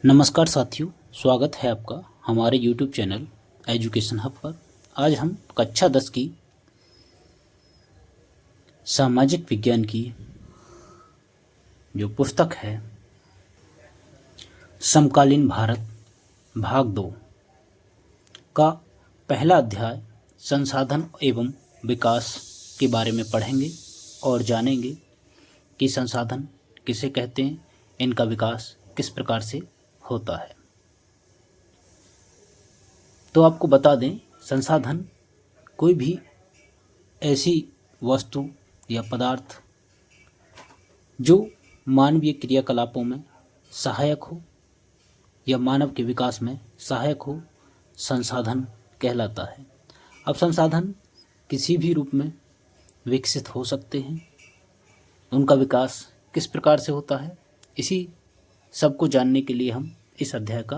नमस्कार साथियों, स्वागत है आपका हमारे YouTube चैनल एजुकेशन हब पर। आज हम कक्षा 10 की सामाजिक विज्ञान की जो पुस्तक है समकालीन भारत भाग 2 का पहला अध्याय संसाधन एवं विकास के बारे में पढ़ेंगे और जानेंगे कि संसाधन किसे कहते हैं, इनका विकास किस प्रकार से होता है। तो आपको बता दें, संसाधन कोई भी ऐसी वस्तु या पदार्थ जो मानवीय क्रियाकलापों में सहायक हो या मानव के विकास में सहायक हो, संसाधन कहलाता है। अब संसाधन किसी भी रूप में विकसित हो सकते हैं। उनका विकास किस प्रकार से होता है, इसी सबको जानने के लिए हम इस अध्याय का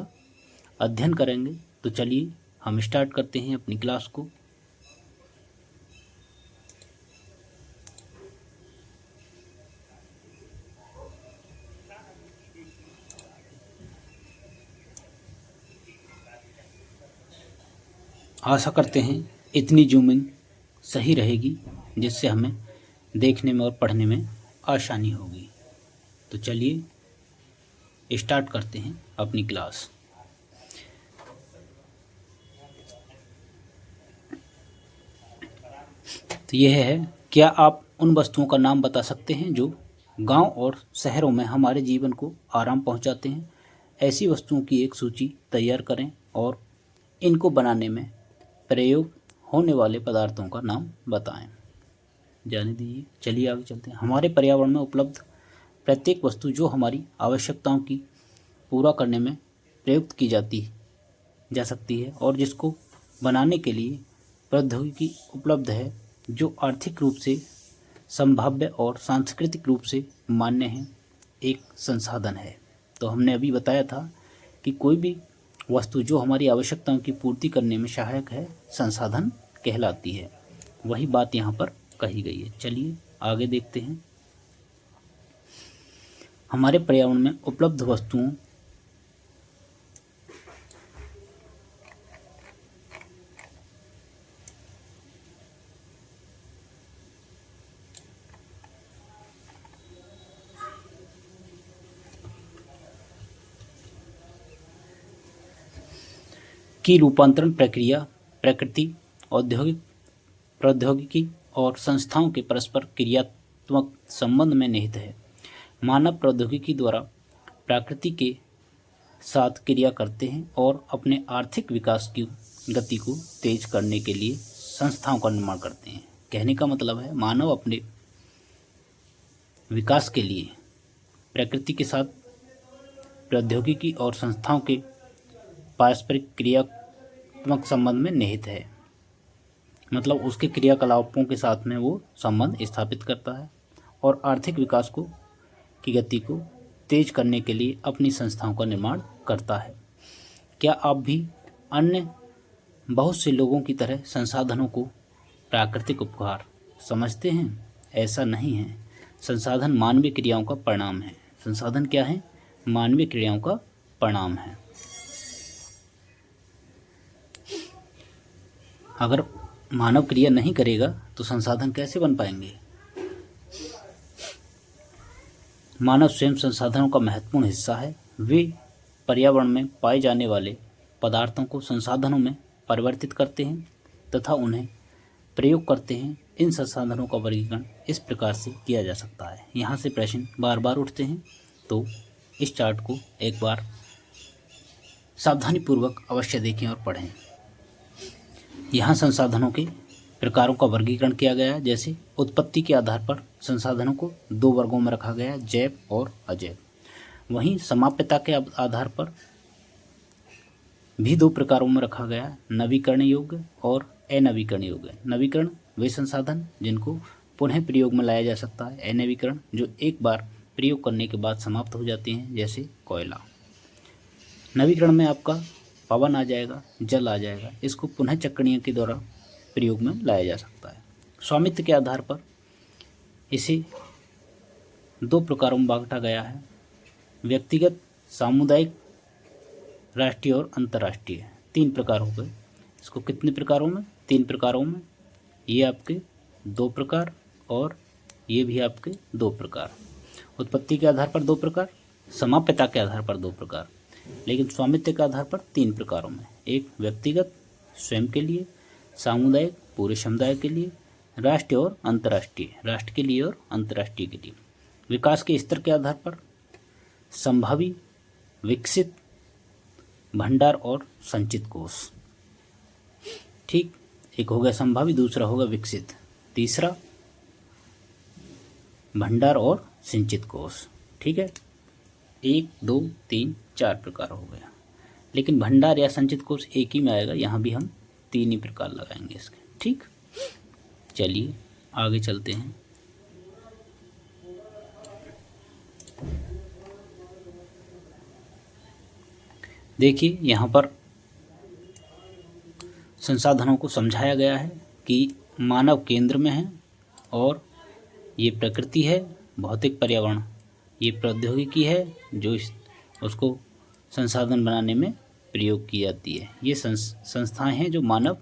अध्ययन करेंगे। तो चलिए हम स्टार्ट करते हैं अपनी क्लास को। आशा करते हैं इतनी जूमिंग सही रहेगी जिससे हमें देखने में और पढ़ने में आसानी होगी। तो चलिए स्टार्ट करते हैं अपनी क्लास। तो यह है, क्या आप उन वस्तुओं का नाम बता सकते हैं जो गांव और शहरों में हमारे जीवन को आराम पहुंचाते हैं। ऐसी वस्तुओं की एक सूची तैयार करें और इनको बनाने में प्रयोग होने वाले पदार्थों का नाम बताएं। जाने दीजिए, चलिए आगे चलते हैं। हमारे पर्यावरण में उपलब्ध प्रत्येक वस्तु जो हमारी आवश्यकताओं की पूरा करने में प्रयुक्त की जा सकती है और जिसको बनाने के लिए प्रौद्योगिकी उपलब्ध है, जो आर्थिक रूप से संभाव्य और सांस्कृतिक रूप से मान्य है, एक संसाधन है। तो हमने अभी बताया था कि कोई भी वस्तु जो हमारी आवश्यकताओं की पूर्ति करने में सहायक है, संसाधन कहलाती है। वही बात यहाँ पर कही गई है। चलिए आगे देखते हैं। हमारे पर्यावरण में उपलब्ध वस्तुओं की रूपांतरण प्रक्रिया प्रकृति, औद्योगिक प्रौद्योगिकी और संस्थाओं के परस्पर क्रियात्मक संबंध में निहित है। मानव प्रौद्योगिकी द्वारा प्रकृति के साथ क्रिया करते हैं और अपने आर्थिक विकास की गति को तेज करने के लिए संस्थाओं का निर्माण करते हैं। कहने का मतलब है, मानव अपने विकास के लिए प्रकृति के साथ प्रौद्योगिकी और संस्थाओं के पारस्परिक क्रियात्मक संबंध में निहित है। मतलब उसके क्रियाकलापों के साथ में वो संबंध स्थापित करता है और आर्थिक विकास की गति को तेज करने के लिए अपनी संस्थाओं का निर्माण करता है। क्या आप भी अन्य बहुत से लोगों की तरह संसाधनों को प्राकृतिक उपहार समझते हैं? ऐसा नहीं है। संसाधन मानवीय क्रियाओं का परिणाम है। संसाधन क्या है? मानवीय क्रियाओं का परिणाम है। अगर मानव क्रिया नहीं करेगा तो संसाधन कैसे बन पाएंगे? मानव स्वयं संसाधनों का महत्वपूर्ण हिस्सा है। वे पर्यावरण में पाए जाने वाले पदार्थों को संसाधनों में परिवर्तित करते हैं तथा उन्हें प्रयोग करते हैं। इन संसाधनों का वर्गीकरण इस प्रकार से किया जा सकता है। यहाँ से प्रश्न बार बार उठते हैं, तो इस चार्ट को एक बार सावधानीपूर्वक अवश्य देखें और पढ़ें। यहाँ संसाधनों के प्रकारों का वर्गीकरण किया गया है। जैसे उत्पत्ति के आधार पर संसाधनों को दो वर्गों में रखा गया है, जैव और अजैव। वहीं समाप्यता के आधार पर भी दो प्रकारों में रखा गया है, नवीकरण योग्य और अनवीकरण योग्य। नवीकरण वे संसाधन जिनको पुनः प्रयोग में लाया जा सकता है। अनवीकरण जो एक बार प्रयोग करने के बाद समाप्त हो जाते हैं, जैसे कोयला। नवीकरण में आपका पवन आ जाएगा, जल आ जाएगा। इसको पुनः चक्रणीय के द्वारा प्रयोग में लाया जा सकता है। स्वामित्व के आधार पर इसे दो प्रकारों में बांटा गया है, व्यक्तिगत, सामुदायिक राष्ट्रीय और अंतर्राष्ट्रीय, 3 प्रकार हो गए। इसको कितने प्रकारों में? 3 प्रकारों में। ये आपके 2 प्रकार और ये भी आपके 2 प्रकार। उत्पत्ति के आधार पर 2 प्रकार, समाप्यता के आधार पर 2 प्रकार, लेकिन स्वामित्व के आधार पर 3 प्रकारों में। एक व्यक्तिगत स्वयं के लिए, सामुदायिक पूरे समुदाय के लिए, राष्ट्रीय और अंतर्राष्ट्रीय राष्ट्र के लिए और अंतर्राष्ट्रीय के लिए। विकास के स्तर के आधार पर संभावी, विकसित, भंडार और संचित कोष। ठीक, एक हो गया संभावी, दूसरा होगा विकसित, तीसरा भंडार और संचित कोष। ठीक है, 1 2 3 4 प्रकार हो गया, लेकिन भंडार या संचित कोष एक ही में आएगा। यहाँ भी हम 3 ही प्रकार लगाएंगे इसके। ठीक, चलिए आगे चलते हैं। देखिए यहाँ पर संसाधनों को समझाया गया है कि मानव केंद्र में है और ये प्रकृति है, भौतिक पर्यावरण ये प्रौद्योगिकी है जो उसको संसाधन बनाने में प्रयोग की जाती है। ये संस्थाएं हैं जो मानव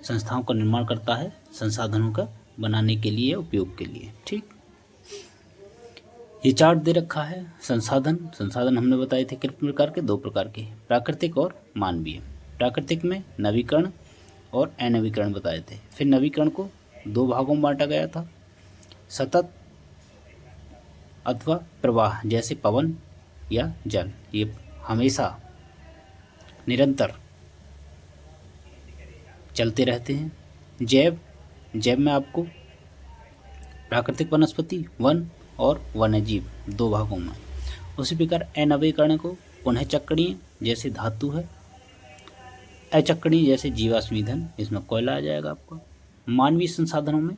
संस्थाओं का निर्माण करता है संसाधनों का बनाने के लिए, उपयोग के लिए। ठीक, ये चार्ट दे रखा है। संसाधन हमने बताए थे कितने प्रकार के? 2 प्रकार के, प्राकृतिक और मानवीय। प्राकृतिक में नवीकरण और अनवीकरण बताए थे। फिर नवीकरण को 2 भागों में बांटा गया था, सतत अथवा प्रवाह, जैसे पवन या जल, ये हमेशा निरंतर चलते रहते हैं। जैव में आपको प्राकृतिक वनस्पति, वन और वन्यजीव 2 भागों में। उसी प्रकार अनवीकरण को पुनः चक्रणीय, जैसे धातु है, अचक्रणीय जैसे जीवाश्म ईंधन, इसमें कोयला आ जाएगा आपका। मानवीय संसाधनों में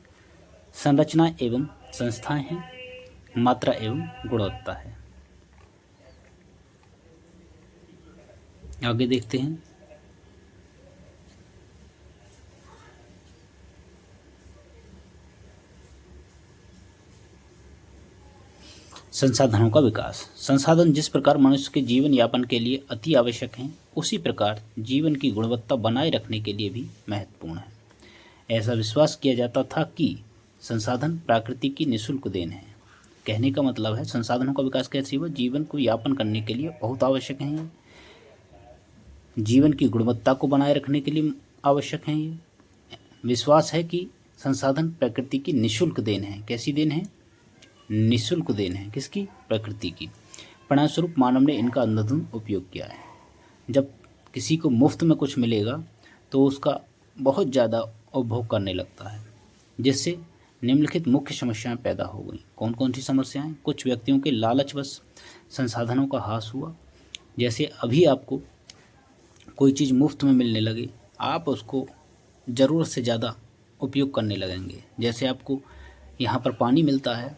संरचना एवं संस्थाएं हैं, मात्रा एवं गुणवत्ता है। आगे देखते हैं। संसाधनों का विकास। संसाधन जिस प्रकार मनुष्य के जीवन यापन के लिए अति आवश्यक हैं, उसी प्रकार जीवन की गुणवत्ता बनाए रखने के लिए भी महत्वपूर्ण है। ऐसा विश्वास किया जाता था कि संसाधन प्रकृति की निःशुल्क देन है। कहने का मतलब है संसाधनों का विकास कैसे हुआ? जीवन को यापन करने के लिए बहुत आवश्यक हैं ये, जीवन की गुणवत्ता को बनाए रखने के लिए आवश्यक हैं ये। विश्वास है कि संसाधन प्रकृति की निःशुल्क देन है। कैसी देन है? निःशुल्क देन है। किसकी? प्रकृति की। परिणामस्वरूप मानव ने इनका अंधाधुंध उपयोग किया है। जब किसी को मुफ्त में कुछ मिलेगा तो उसका बहुत ज़्यादा उपभोग करने लगता है, जिससे निम्नलिखित मुख्य समस्याएं पैदा हो गई। कौन कौन सी समस्याएं? कुछ व्यक्तियों के लालचवश संसाधनों का ह्रास हुआ। जैसे अभी आपको कोई चीज़ मुफ्त में मिलने लगे, आप उसको ज़रूरत से ज़्यादा उपयोग करने लगेंगे। जैसे आपको यहाँ पर पानी मिलता है,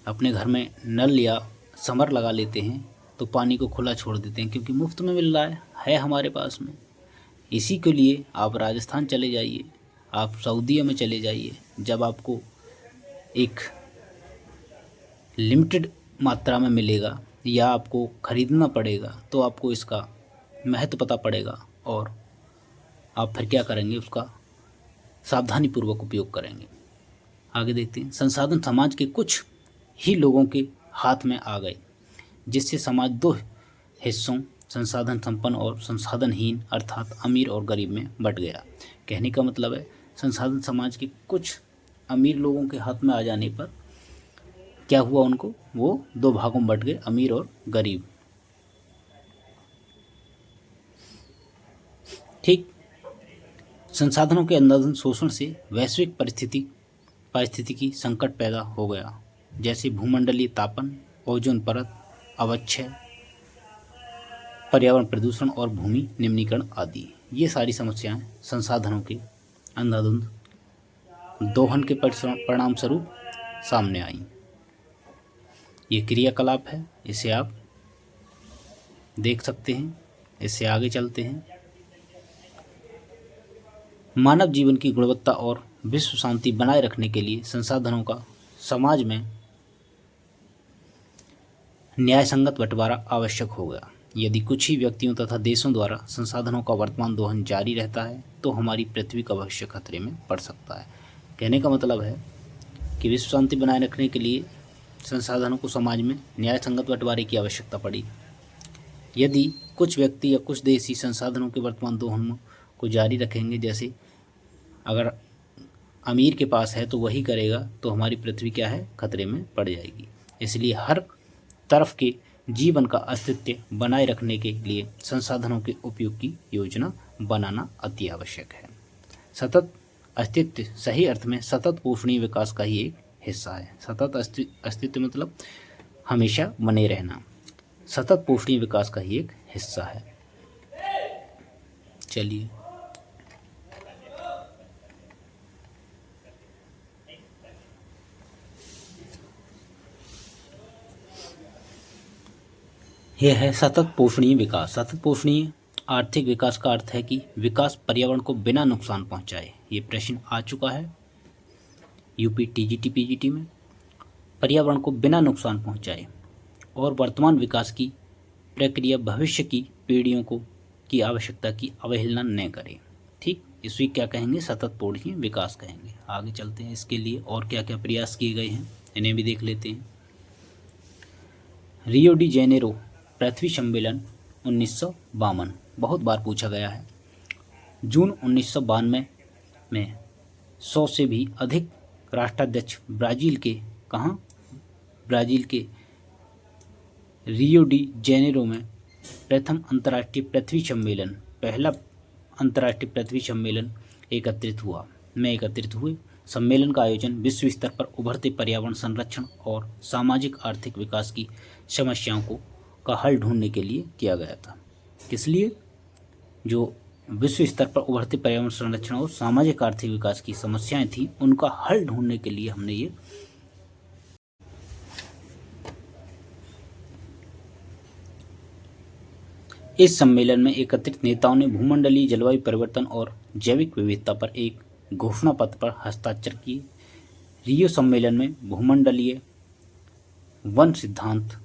अपने घर में नल या समर लगा लेते हैं तो पानी को खुला छोड़ देते हैं क्योंकि मुफ्त में मिल रहा है हमारे पास में। इसी के लिए आप राजस्थान चले जाइए, आप सऊदी में चले जाइए, जब आपको एक लिमिटेड मात्रा में मिलेगा या आपको ख़रीदना पड़ेगा तो आपको इसका महत्व पता पड़ेगा और आप फिर क्या करेंगे? उसका सावधानीपूर्वक उपयोग करेंगे। आगे देखते हैं। संसाधन समाज के कुछ ही लोगों के हाथ में आ गए, जिससे समाज 2 हिस्सों संसाधन संपन्न और संसाधनहीन अर्थात अमीर और गरीब में बंट गया। कहने का मतलब है संसाधन समाज के कुछ अमीर लोगों के हाथ में आ जाने पर क्या हुआ? उनको वो 2 भागों में बंट गए, अमीर और गरीब। ठीक, संसाधनों के अंधाधुंध शोषण से वैश्विक पारिस्थितिकी संकट पैदा हो गया, जैसे भूमंडलीय तापन, ओजोन परत अवक्षय, पर्यावरण प्रदूषण और भूमि निम्नीकरण आदि। ये सारी समस्याएं संसाधनों के अंधाधुंध दोहन के परिणाम स्वरूप सामने आई। ये क्रियाकलाप है, इसे आप देख सकते हैं। इससे आगे चलते हैं। मानव जीवन की गुणवत्ता और विश्व शांति बनाए रखने के लिए संसाधनों का समाज में न्यायसंगत बंटवारा आवश्यक हो गया। यदि कुछ ही व्यक्तियों तथा देशों द्वारा संसाधनों का वर्तमान दोहन जारी रहता है तो हमारी पृथ्वी का भविष्य खतरे में पड़ सकता है। कहने का मतलब है कि विश्व शांति बनाए रखने के लिए संसाधनों को समाज में न्याय संगत बंटवारे की आवश्यकता पड़ी। यदि कुछ व्यक्ति या कुछ देश ही संसाधनों के वर्तमान दोहन को जारी रखेंगे, जैसे अगर अमीर के पास है तो वही करेगा, तो हमारी पृथ्वी क्या है, खतरे में पड़ जाएगी। इसलिए हर तरफ के जीवन का अस्तित्व बनाए रखने के लिए संसाधनों के उपयोग की योजना बनाना अति आवश्यक है। सतत अस्तित्व सही अर्थ में सतत पोषणीय विकास का ही एक हिस्सा है। सतत अस्तित्व मतलब हमेशा बने रहना, सतत पोषणीय विकास का ही एक हिस्सा है। चलिए यह है सतत पोषणीय विकास। सतत पोषणीय आर्थिक विकास का अर्थ है कि विकास पर्यावरण को बिना नुकसान पहुंचाए। ये प्रश्न आ चुका है यूपी टीजीटी पीजीटी में। पर्यावरण को बिना नुकसान पहुंचाए और वर्तमान विकास की प्रक्रिया भविष्य की पीढ़ियों को की आवश्यकता की अवहेलना न करे। ठीक, इसे क्या कहेंगे, सतत पोषणीय विकास कहेंगे। आगे चलते हैं, इसके लिए और क्या क्या प्रयास किए गए हैं इन्हें भी देख लेते हैं। रियो डी जेनेरो पृथ्वी सम्मेलन 1952 बहुत बार पूछा गया है। जून 1992 में 100 से भी अधिक राष्ट्राध्यक्ष ब्राज़ील के रियो डी जेनेरो में पहला अंतर्राष्ट्रीय पृथ्वी सम्मेलन एकत्रित हुए। सम्मेलन का आयोजन विश्व स्तर पर उभरते पर्यावरण संरक्षण और सामाजिक आर्थिक विकास की समस्याओं का हल ढूंढने के लिए किया गया था। किस लिए? जो विश्व स्तर पर उभरते पर्यावरण संरक्षण और सामाजिक आर्थिक विकास की समस्याएं थी, उनका हल ढूंढने के लिए हमने ये इस सम्मेलन में एकत्रित नेताओं ने भूमंडलीय जलवायु परिवर्तन और जैविक विविधता पर एक घोषणा पत्र पर हस्ताक्षर किए। रियो सम्मेलन में भूमंडलीय वन सिद्धांत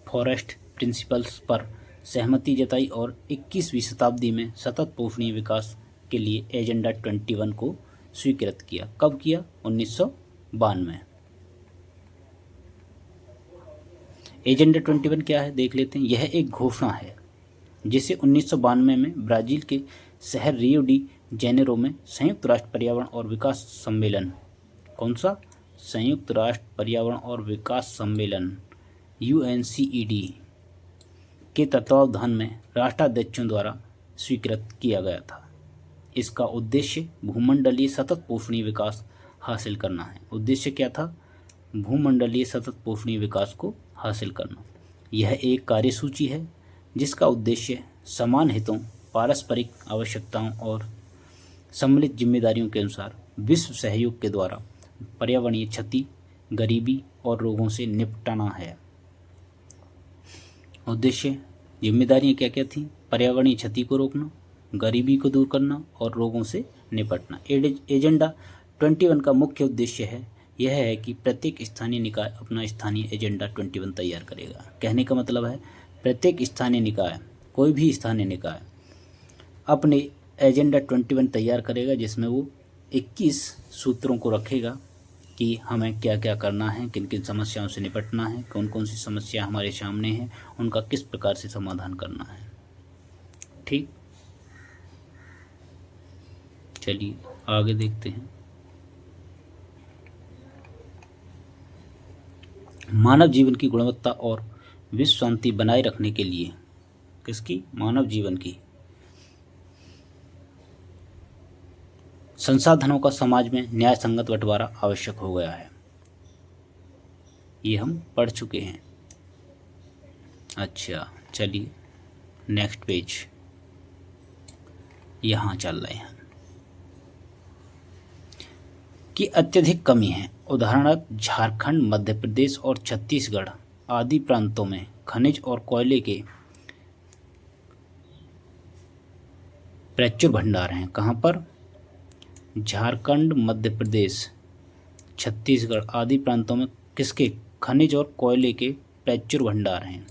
फॉरेस्ट प्रिंसिपल्स पर सहमति जताई और 21वीं शताब्दी में सतत पोषणीय विकास के लिए एजेंडा 21 को स्वीकृत किया। कब किया? 1992। एजेंडा 21 क्या है देख लेते हैं। यह एक घोषणा है जिसे 1992 में ब्राज़ील के शहर रियो डी जेनेरो में संयुक्त राष्ट्र पर्यावरण और विकास सम्मेलन, कौन सा? संयुक्त राष्ट्र पर्यावरण और विकास सम्मेलन UNCED के तत्वावधान में राष्ट्राध्यक्षों द्वारा स्वीकृत किया गया था। इसका उद्देश्य भूमंडलीय सतत पोषणीय विकास हासिल करना है। उद्देश्य क्या था? भूमंडलीय सतत पोषणीय विकास को हासिल करना। यह एक कार्यसूची है जिसका उद्देश्य समान हितों, पारस्परिक आवश्यकताओं और सम्मिलित जिम्मेदारियों के अनुसार विश्व सहयोग के द्वारा पर्यावरणीय क्षति, गरीबी और रोगों से निपटना है। उद्देश्य, जिम्मेदारियां क्या क्या थी? पर्यावरणीय क्षति को रोकना, गरीबी को दूर करना और रोगों से निपटना। एजेंडा 21 का मुख्य उद्देश्य यह है कि प्रत्येक स्थानीय निकाय अपना स्थानीय एजेंडा 21 तैयार करेगा। कहने का मतलब है प्रत्येक स्थानीय निकाय, कोई भी स्थानीय निकाय अपने एजेंडा 21 तैयार करेगा, जिसमें वो 21 सूत्रों को रखेगा कि हमें क्या क्या करना है, किन किन समस्याओं से निपटना है, कौन कौन सी समस्या हमारे सामने हैं, उनका किस प्रकार से समाधान करना है। ठीक, चलिए आगे देखते हैं। मानव जीवन की गुणवत्ता और विश्व शांति बनाए रखने के लिए, किसकी? मानव जीवन की, संसाधनों का समाज में न्याय संगत बंटवारा आवश्यक हो गया है। ये हम पढ़ चुके हैं। अच्छा, चलिए नेक्स्ट पेज, यहाँ चल रहे हैं कि अत्यधिक कमी है। उदाहरणार्थ झारखंड, मध्य प्रदेश और छत्तीसगढ़ आदि प्रांतों में खनिज और कोयले के प्रचुर भंडार हैं। कहाँ पर? झारखंड, मध्य प्रदेश, छत्तीसगढ़ आदि प्रांतों में किसके? खनिज और कोयले के प्रचुर भंडार हैं।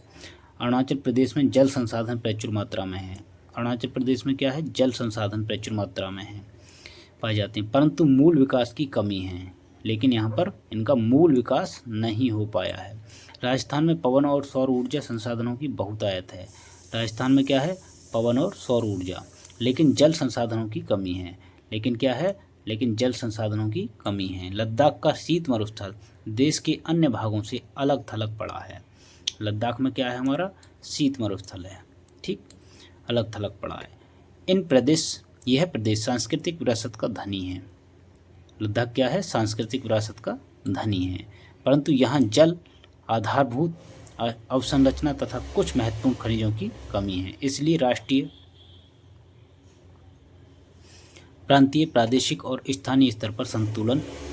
अरुणाचल प्रदेश में जल संसाधन प्रचुर मात्रा में है। अरुणाचल प्रदेश में क्या है, जल संसाधन प्रचुर मात्रा में है पाए जाते हैं, परंतु मूल विकास की कमी है, लेकिन यहाँ पर इनका मूल विकास नहीं हो पाया है। राजस्थान में पवन और सौर ऊर्जा संसाधनों की बहुतायत है। राजस्थान में क्या है, पवन और सौर ऊर्जा, लेकिन जल संसाधनों की कमी है। लेकिन क्या है, लेकिन जल संसाधनों की कमी है। लद्दाख का शीत मरुस्थल देश के अन्य भागों से अलग थलग पड़ा है। लद्दाख में क्या है, हमारा शीत मरुस्थल है, ठीक, अलग थलग पड़ा है। यह प्रदेश सांस्कृतिक विरासत का धनी है। लद्दाख क्या है, सांस्कृतिक विरासत का धनी है, परंतु यहाँ जल, आधारभूत अवसंरचना तथा कुछ महत्वपूर्ण खनिजों की कमी है। इसलिए राष्ट्रीय, प्रांतीय, प्रादेशिक और स्थानीय स्तर पर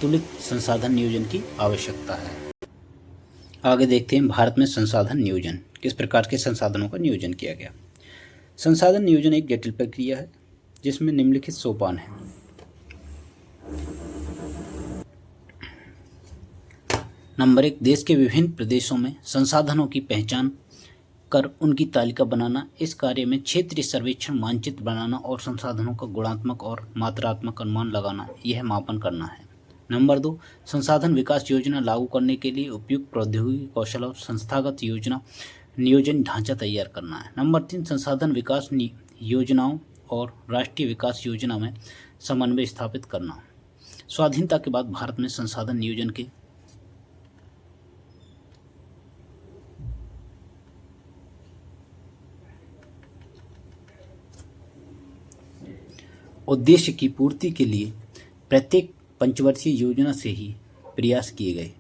तुलित संसाधन नियोजन की आवश्यकता है। आगे देखते हैं भारत में संसाधन नियोजन, किस प्रकार के संसाधनों का नियोजन किया गया। संसाधन नियोजन एक जटिल प्रक्रिया है जिसमें निम्नलिखित सोपान है। नंबर 1, देश के विभिन्न प्रदेशों में संसाधनों की पहचान कर उनकी तालिका बनाना। इस कार्य में क्षेत्रीय सर्वेक्षण, मानचित्र बनाना और संसाधनों का गुणात्मक और मात्रात्मक अनुमान लगाना, यह मापन करना है। नंबर 2, संसाधन विकास योजना लागू करने के लिए उपयुक्त प्रौद्योगिकी, कौशल और संस्थागत योजना नियोजन ढांचा तैयार करना है। नंबर 3, संसाधन विकास योजनाओं और राष्ट्रीय विकास योजना में समन्वय स्थापित करना। स्वाधीनता के बाद भारत में संसाधन नियोजन के उद्देश्य की पूर्ति के लिए प्रत्येक पंचवर्षीय योजना से ही प्रयास किए गए।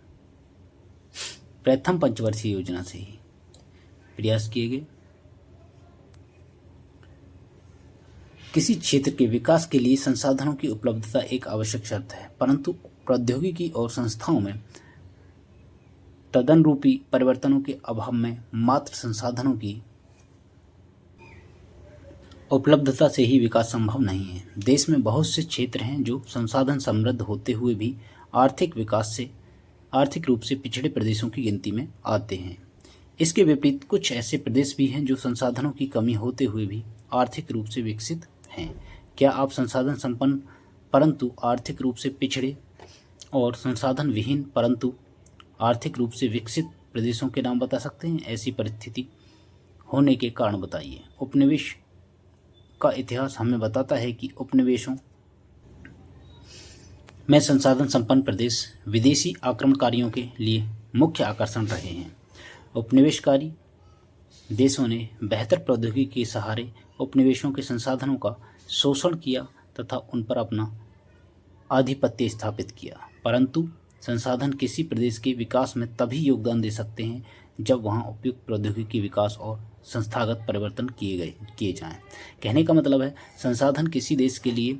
प्रथम पंचवर्षीय योजना से ही प्रयास किए गए। किसी क्षेत्र के विकास के लिए संसाधनों की उपलब्धता एक आवश्यक शर्त है, परंतु प्रौद्योगिकी और संस्थाओं में तदनुरूपी परिवर्तनों के अभाव में मात्र संसाधनों की उपलब्धता से ही विकास संभव नहीं है। देश में बहुत से क्षेत्र हैं जो संसाधन समृद्ध होते हुए भी आर्थिक रूप से पिछड़े प्रदेशों की गिनती में आते हैं। इसके विपरीत कुछ ऐसे प्रदेश भी हैं जो संसाधनों की कमी होते हुए भी आर्थिक रूप से विकसित हैं। क्या आप संसाधन संपन्न परंतु आर्थिक रूप से पिछड़े और संसाधन विहीन परंतु आर्थिक रूप से विकसित प्रदेशों के नाम बता सकते हैं? ऐसी परिस्थिति होने के कारण बताइए। उपनिवेश का इतिहास हमें बताता है कि उपनिवेशों में संसाधन संपन्न प्रदेश विदेशी आक्रमणकारियों के लिए मुख्य आकर्षण रहे हैं। उपनिवेशकारी देशों ने बेहतर प्रौद्योगिकी के सहारे उपनिवेशों के संसाधनों का शोषण किया तथा उन पर अपना आधिपत्य स्थापित किया, परंतु संसाधन किसी प्रदेश के विकास में तभी योगदान दे सकते हैं जब वहाँ उपयुक्त प्रौद्योगिकी विकास और संस्थागत परिवर्तन किए जाएं। कहने का मतलब है, संसाधन किसी देश के लिए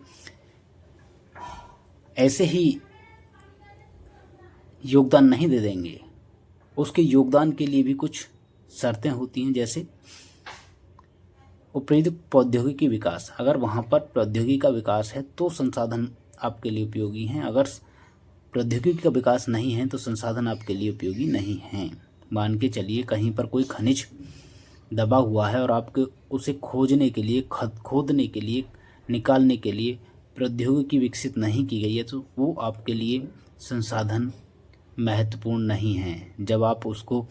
ऐसे ही योगदान नहीं दे देंगे, उसके योगदान के लिए भी कुछ शर्तें होती हैं, जैसे उपयुक्त प्रौद्योगिकी विकास। अगर वहाँ पर प्रौद्योगिकी का विकास है तो संसाधन आपके लिए उपयोगी हैं, अगर प्रौद्योगिकी का विकास नहीं है तो संसाधन आपके लिए उपयोगी नहीं हैं। मान के चलिए कहीं पर कोई खनिज दबा हुआ है और आपके उसे खोदने के लिए निकालने के लिए प्रौद्योगिकी विकसित नहीं की गई है, तो वो आपके लिए संसाधन महत्वपूर्ण नहीं है। जब आप उसको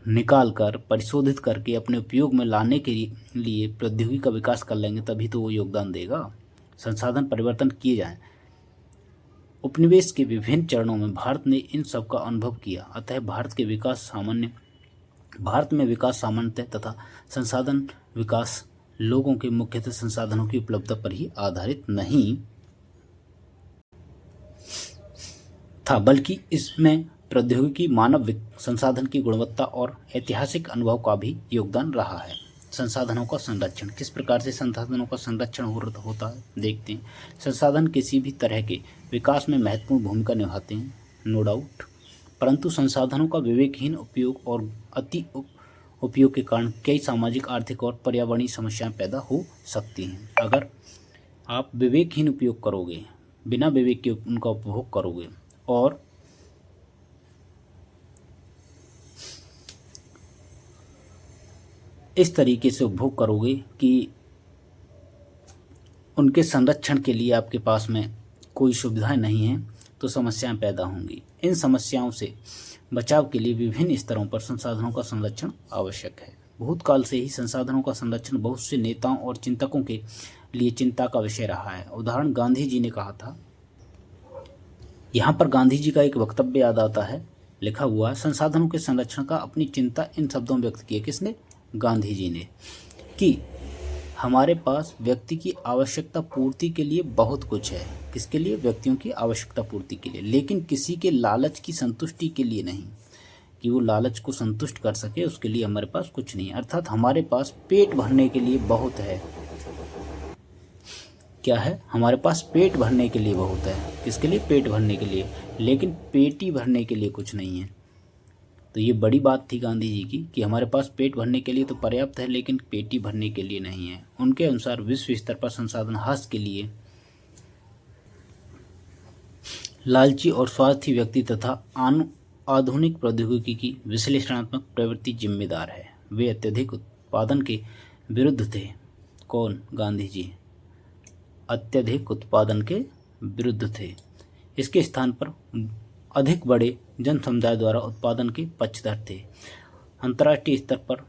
निकाल कर परिशोधित करके अपने उपयोग में लाने के लिए प्रौद्योगिकी का विकास कर लेंगे, तभी तो वो योगदान देगा। संसाधन परिवर्तन किए जाएं। उपनिवेश के विभिन्न चरणों में भारत ने इन सब का अनुभव किया, अतः भारत में विकास सामान्यतः तथा संसाधन विकास लोगों के मुख्यतः संसाधनों की उपलब्धता पर ही आधारित नहीं था, बल्कि इसमें प्रौद्योगिकी, मानव संसाधन की गुणवत्ता और ऐतिहासिक अनुभव का भी योगदान रहा है। संसाधनों का संरक्षण, किस प्रकार से संसाधनों का संरक्षण होता है देखते हैं। संसाधन किसी भी तरह के विकास में महत्वपूर्ण भूमिका निभाते हैं, नो डाउट, परंतु संसाधनों का विवेकहीन उपयोग और अति उपयोग के कारण कई सामाजिक, आर्थिक और पर्यावरणीय समस्याएं पैदा हो सकती हैं। अगर आप विवेकहीन उपयोग करोगे, बिना विवेक के उनका उपभोग करोगे इस तरीके से उपभोग करोगे कि उनके संरक्षण के लिए आपके पास में कोई सुविधाएं नहीं हैं, तो समस्याएं पैदा होंगी। इन समस्याओं से बचाव के लिए विभिन्न स्तरों पर संसाधनों का संरक्षण आवश्यक है। भूतकाल से ही संसाधनों का संरक्षण बहुत से नेताओं और चिंतकों के लिए चिंता का विषय रहा है। उदाहरण गांधी जी ने कहा था, यहाँ पर गांधी जी का एक वक्तव्य याद आता है, लिखा हुआ है, संसाधनों के संरक्षण का अपनी चिंता इन शब्दों में व्यक्त की है। किसने? गांधी जी ने, कि हमारे पास व्यक्ति की आवश्यकता पूर्ति के लिए बहुत कुछ है। किसके लिए? व्यक्तियों की आवश्यकता पूर्ति के लिए, लेकिन किसी के लालच की संतुष्टि के लिए नहीं, कि वो लालच को संतुष्ट कर सके उसके लिए हमारे पास कुछ नहीं। अर्थात हमारे पास पेट भरने के लिए बहुत है। क्या है? हमारे पास पेट भरने के लिए बहुत है। किसके लिए? पेट भरने के लिए, लेकिन पेटी भरने के लिए कुछ नहीं है। तो ये बड़ी बात थी गांधी जी की, कि हमारे पास पेट भरने के लिए तो पर्याप्त है, लेकिन पेटी भरने के लिए नहीं है। उनके अनुसार विश्व स्तर पर संसाधन ह्रास के लिए लालची और स्वार्थी व्यक्ति तथा आधुनिक प्रौद्योगिकी की विश्लेषणात्मक प्रवृत्ति जिम्मेदार है। वे अत्यधिक उत्पादन के विरुद्ध थे। कौन? गांधी जी अत्यधिक उत्पादन के विरुद्ध थे। इसके स्थान पर अधिक बड़े जन समुदाय द्वारा उत्पादन के पक्षधर थे। अंतर्राष्ट्रीय स्तर पर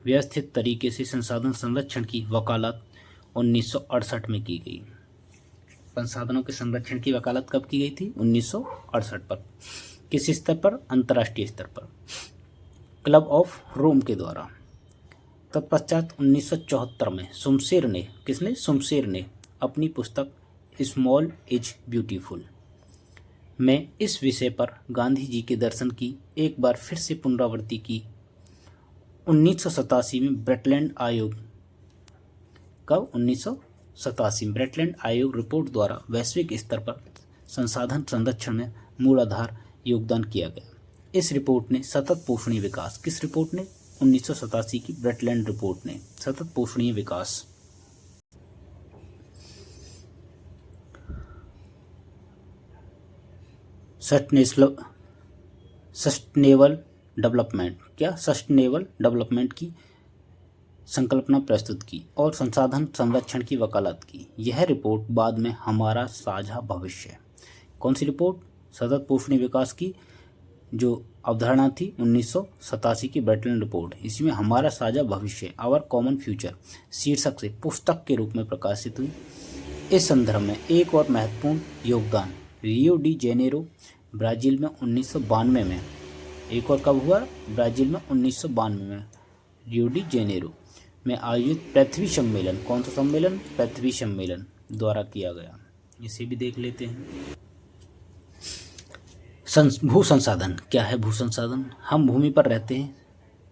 व्यवस्थित तरीके से संसाधन संरक्षण की वकालत 1968 में की गई। संसाधनों के संरक्षण की वकालत कब की गई थी? 1968 पर। किस स्तर पर? अंतर्राष्ट्रीय स्तर पर, क्लब ऑफ रोम के द्वारा। तत्पश्चात 1974 में शमशेर ने, किसने? शमशेर ने अपनी पुस्तक स्मॉल इज ब्यूटीफुल में इस विषय पर गांधी जी के दर्शन की एक बार फिर से पुनरावृत्ति की। 1987 में ब्रेटलैंड आयोग, कब? 1987 ब्रेटलैंड आयोग रिपोर्ट द्वारा वैश्विक स्तर पर संसाधन संरक्षण में मूलाधार योगदान किया गया। इस रिपोर्ट ने सतत पोषणीय विकास, किस रिपोर्ट ने? 1987 की ब्रेटलैंड रिपोर्ट ने सतत पोषणीय विकास, सस्टेनेबल डेवलपमेंट, क्या? सस्टेनेबल डेवलपमेंट की संकल्पना प्रस्तुत की और संसाधन संरक्षण की वकालत की। यह रिपोर्ट बाद में हमारा साझा भविष्य, कौन सी रिपोर्ट? सतत पोषणीय विकास की जो अवधारणा थी 1987 की ब्रेटलैंड रिपोर्ट, इसमें हमारा साझा भविष्य, आवर कॉमन फ्यूचर शीर्षक से पुस्तक के रूप में प्रकाशित हुई। इस संदर्भ में एक और महत्वपूर्ण योगदान रियो डी जेनेरो ब्राज़ील में 1992 में, एक और कब हुआ? ब्राज़ील में 1992 में रियो डी जेनेरो में आयोजित पृथ्वी सम्मेलन, कौन सा सम्मेलन? पृथ्वी सम्मेलन द्वारा किया गया। इसे भी देख लेते हैं। भू संसाधन, क्या है भू संसाधन? हम भूमि पर रहते हैं,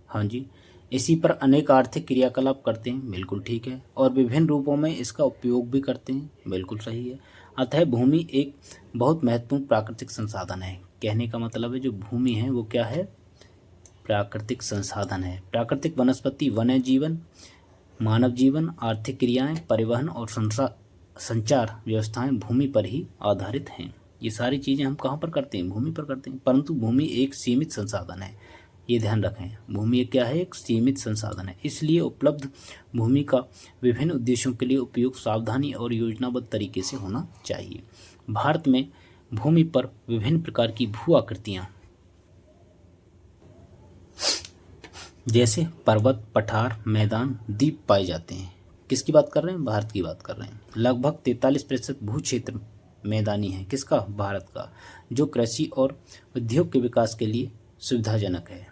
हाँ जी, इसी पर अनेक आर्थिक क्रियाकलाप करते हैं, बिल्कुल ठीक है, और विभिन्न रूपों में इसका उपयोग भी करते हैं, बिल्कुल सही है। अतः भूमि एक बहुत महत्वपूर्ण प्राकृतिक संसाधन है। कहने का मतलब है जो भूमि है वो क्या है? प्राकृतिक संसाधन है। प्राकृतिक वनस्पति, वन्य जीवन, मानव जीवन, आर्थिक क्रियाएं, परिवहन और संचार व्यवस्थाएं भूमि पर ही आधारित हैं। ये सारी चीज़ें हम कहाँ पर करते हैं? भूमि पर करते हैं। परंतु भूमि एक सीमित संसाधन है, ये ध्यान रखें। भूमि एक क्या है? एक सीमित संसाधन है। इसलिए उपलब्ध भूमि का विभिन्न उद्देश्यों के लिए उपयोग सावधानी और योजनाबद्ध तरीके से होना चाहिए। भारत में भूमि पर विभिन्न प्रकार की भू आकृतियाँ जैसे पर्वत, पठार, मैदान, द्वीप पाए जाते हैं। किसकी बात कर रहे हैं? भारत की बात कर रहे हैं। लगभग 43% भू क्षेत्र मैदानी है। किसका? भारत का, जो कृषि और उद्योग के विकास के लिए सुविधाजनक है।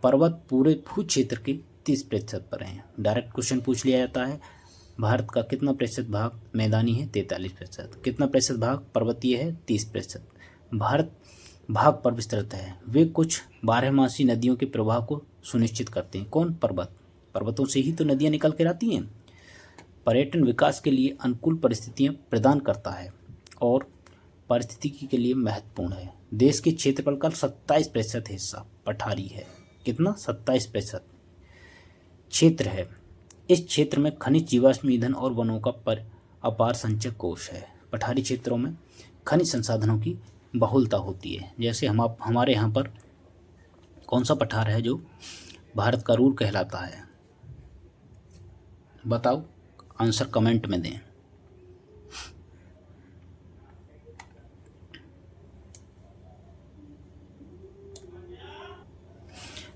पर्वत पूरे भू क्षेत्र के 30% पर हैं। डायरेक्ट क्वेश्चन पूछ लिया जाता है, भारत का कितना प्रतिशत भाग मैदानी है? 43%। कितना प्रतिशत भाग पर्वतीय है? 30%। भारत भाग पर विस्तृत है। वे कुछ बारहमासी नदियों के प्रवाह को सुनिश्चित करते हैं। कौन? पर्वत। पर्वतों से ही तो नदियाँ निकल कर आती हैं। पर्यटन विकास के लिए अनुकूल परिस्थितियाँ प्रदान करता है और पारिस्थितिकी के लिए महत्वपूर्ण है। देश के क्षेत्रफल का 27% हिस्सा पठारी है। कितना? 27% क्षेत्र है। इस क्षेत्र में खनिज, जीवाश्म ईंधन और वनों का अपार संचय कोष है। पठारी क्षेत्रों में खनिज संसाधनों की बहुलता होती है। जैसे हमारे यहाँ पर कौन सा पठार है जो भारत का रूर कहलाता है? बताओ, आंसर कमेंट में दें।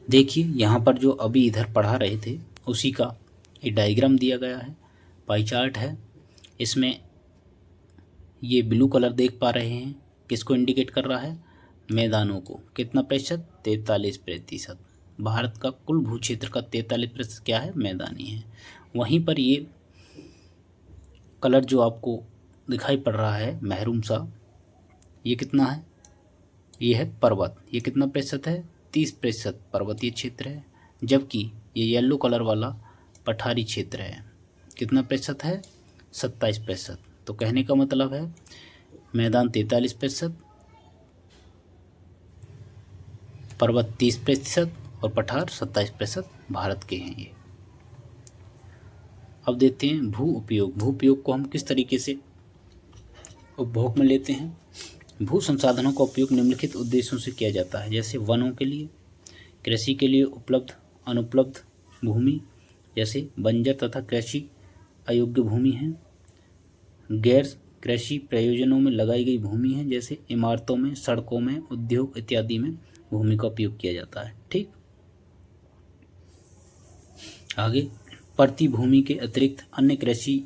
देखिए यहाँ पर जो अभी इधर पढ़ा रहे थे उसी का ये डायग्राम दिया गया है, पाई चार्ट है। इसमें ये ब्लू कलर देख पा रहे हैं, किसको इंडिकेट कर रहा है? मैदानों को। कितना प्रतिशत? 43%। भारत का कुल भू क्षेत्र का 43% क्या है? मैदानी है। वहीं पर ये कलर जो आपको दिखाई पड़ रहा है महरून सा, ये कितना है? ये है पर्वत। ये कितना प्रतिशत है? 30% पर्वतीय क्षेत्र है। जबकि ये येलो कलर वाला पठारी क्षेत्र है। कितना प्रतिशत है? 27%। तो कहने का मतलब है मैदान 43%, पर्वत 30% और पठार 27% भारत के हैं ये। अब देखते हैं भू उपयोग। भू उपयोग को हम किस तरीके से उपभोग में लेते हैं। भू संसाधनों का उपयोग निम्नलिखित उद्देश्यों से किया जाता है, जैसे वनों के लिए, कृषि के लिए उपलब्ध अनुपलब्ध भूमि जैसे बंजर तथा कृषि अयोग्य भूमि है, गैर कृषि प्रयोजनों में लगाई गई भूमि है, जैसे इमारतों में, सड़कों में, उद्योग इत्यादि में भूमि का उपयोग किया जाता है। ठीक, आगे, प्रति भूमि के अतिरिक्त अन्य कृषि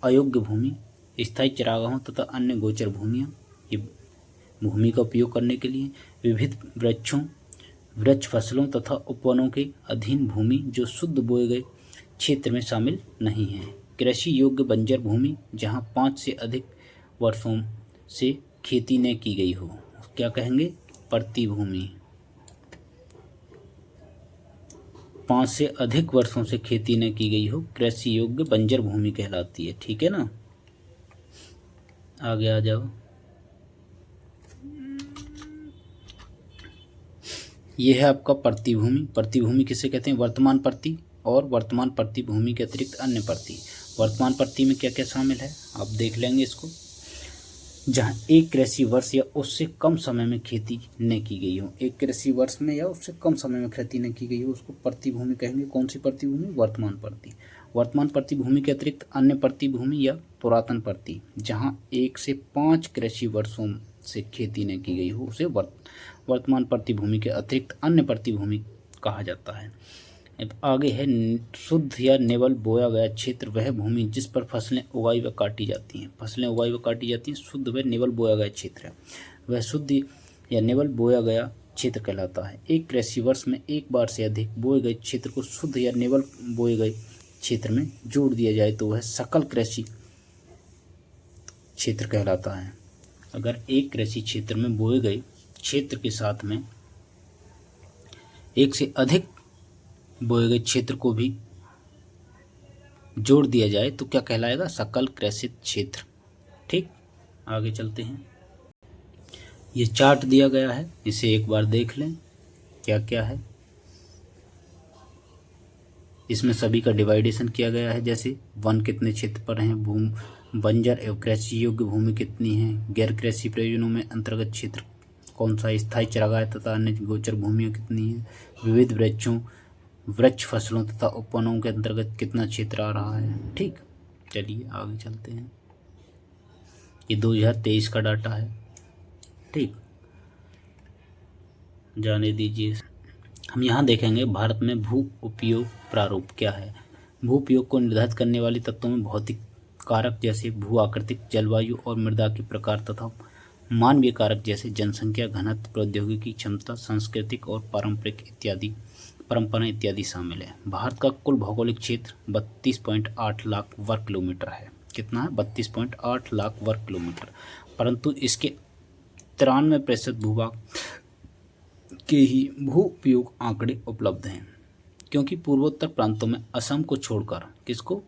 अयोग्य भूमि, स्थायी चरागाहों तथा अन्य गोचर भूमियाँ, ये भूमि का उपयोग करने के लिए। विविध वृक्ष फसलों तथा उपवनों के अधीन भूमि जो शुद्ध बोए गए क्षेत्र में शामिल नहीं है। कृषि योग्य बंजर भूमि जहाँ 5 से अधिक वर्षों से खेती न की गई हो, क्या कहेंगे? प्रति भूमि। 5 से अधिक वर्षों से खेती न की गई हो, कृषि योग्य बंजर भूमि कहलाती है। ठीक है ना, आगे आ जाओ। ये है आपका प्रतिभूमि। प्रतिभूमि किसे कहते हैं? वर्तमान प्रति और वर्तमान प्रतिभूमि के अतिरिक्त अन्य प्रति। वर्तमान प्रति में क्या क्या शामिल है आप देख लेंगे इसको। जहाँ एक कृषि वर्ष या उससे कम समय में खेती न की गई हो, एक कृषि वर्ष में या उससे कम समय में खेती न की गई हो, उसको प्रतिभूमि कहेंगे। कौन सी प्रतिभूमि? वर्तमान प्रति। वर्तमान प्रतिभूमि के अतिरिक्त अन्य प्रतिभूमि या पुरातन प्रति, जहाँ 1 से 5 कृषि वर्षों से खेती न की गई हो, उसे वर्तमान प्रतिभूमि के अतिरिक्त अन्य प्रतिभूमि कहा जाता है। अब आगे है शुद्ध या नेवल बोया गया क्षेत्र, वह भूमि जिस पर फसलें उगाई व काटी जाती हैं। फसलें उगाई व काटी जाती हैं, शुद्ध व नेवल बोया गया क्षेत्र है, वह शुद्ध या नेवल बोया गया क्षेत्र कहलाता है। एक कृषि वर्ष में एक बार से अधिक बोए गए क्षेत्र को शुद्ध या नेवल बोए गए क्षेत्र में जोड़ दिया जाए तो वह सकल कृषि क्षेत्र कहलाता है। अगर एक कृषि क्षेत्र में बोए गए क्षेत्र के साथ में एक से अधिक बोए गए क्षेत्र को भी जोड़ दिया जाए तो क्या कहलाएगा? सकल कृषि क्षेत्र। ठीक, आगे चलते हैं। ये चार्ट दिया गया है, इसे एक बार देख लें क्या क्या है। इसमें सभी का डिवाइडेशन किया गया है, जैसे वन कितने क्षेत्र पर हैं, भूमि बंजर एवं कृषि योग्य भूमि कितनी है, गैर कृषि प्रयोजनों में अंतर्गत क्षेत्र कौन सा, स्थायी चरागाह तथा अन्य गोचर भूमियाँ कितनी है, विविध वृक्ष फसलों तथा उपवनों के अंतर्गत कितना क्षेत्र आ रहा है। ठीक, चलिए आगे चलते हैं। ये 2023 का डाटा है। ठीक, जाने दीजिए। हम यहाँ देखेंगे भारत में भू उपयोग प्रारूप क्या है। भू उपयोग को निर्धारित करने वाले तत्वों में भौतिक कारक जैसे भू आकृतिक, जलवायु और मृदा के प्रकार तथा मानवीय कारक जैसे जनसंख्या, घनत्व, प्रौद्योगिकी क्षमता, सांस्कृतिक और परंपरा इत्यादि शामिल है। भारत का कुल भौगोलिक क्षेत्र 32.8 लाख वर्ग किलोमीटर है। कितना है? 32.8 लाख वर्ग किलोमीटर। परंतु इसके 93% भूभाग के ही भू उपयोग आंकड़े उपलब्ध हैं, क्योंकि पूर्वोत्तर प्रांतों में असम को छोड़कर, किसको?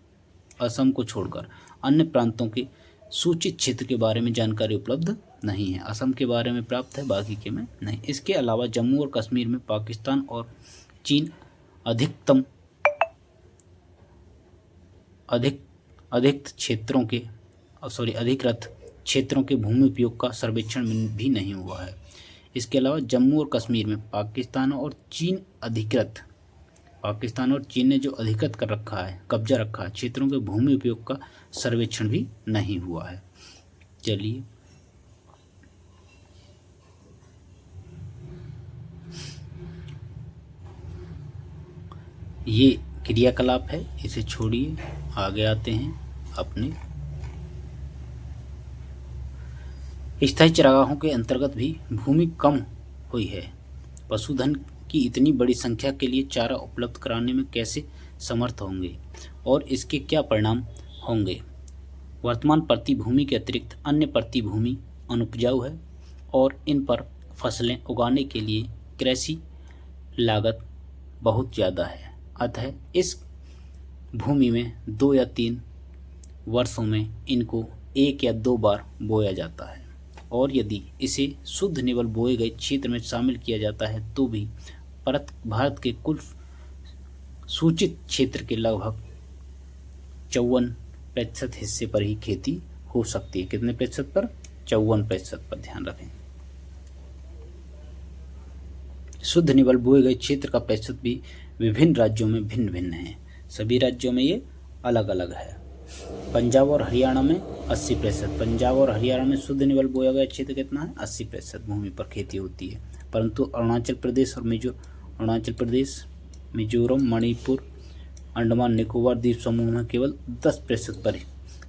असम को छोड़कर अन्य प्रांतों के सूचित क्षेत्र के बारे में जानकारी उपलब्ध नहीं है। असम के बारे में प्राप्त है, बाकी के में नहीं। इसके अलावा जम्मू और कश्मीर में पाकिस्तान और चीन अधिकतम अधिकृत क्षेत्रों के भूमि उपयोग का सर्वेक्षण भी नहीं हुआ है। इसके अलावा जम्मू और कश्मीर में पाकिस्तान और चीन अधिकृत पाकिस्तान और चीन ने जो अधिकृत कर रखा है, कब्जा रखा है क्षेत्रों के भूमि उपयोग का सर्वेक्षण भी नहीं हुआ है। चलिए ये क्रियाकलाप है, इसे छोड़िए, आगे आते हैं अपने स्थायी चरागाहों के अंतर्गत भी भूमि कम हुई है। पशुधन की इतनी बड़ी संख्या के लिए चारा उपलब्ध कराने में कैसे समर्थ होंगे और इसके क्या परिणाम होंगे। वर्तमान प्रति भूमि के अतिरिक्त अन्य प्रति भूमि अनुपजाऊ है और इन पर फसलें उगाने के लिए कृषि लागत बहुत ज़्यादा है। अतः इस भूमि में 2 या 3 वर्षों में इनको 1 या 2 बार बोया जाता है और यदि इसे शुद्ध निवल बोए गए क्षेत्र में शामिल किया जाता है तो भी भारत के कुल सूचित क्षेत्र के लगभग 54% हिस्से पर ही खेती हो सकती है। कितने प्रतिशत पर? 54% पर, ध्यान रखें। शुद्ध निवल बोए गए क्षेत्र का प्रतिशत भी विभिन्न राज्यों में भिन्न भिन्न है, सभी राज्यों में ये अलग अलग है। पंजाब और हरियाणा में 80%, पंजाब और हरियाणा में शुद्ध निवल बोया गया क्षेत्र कितना है? 80% भूमि पर खेती होती है। परंतु अरुणाचल प्रदेश, मिजोरम, मणिपुर, अंडमान निकोबार द्वीप समूह में केवल 10% पर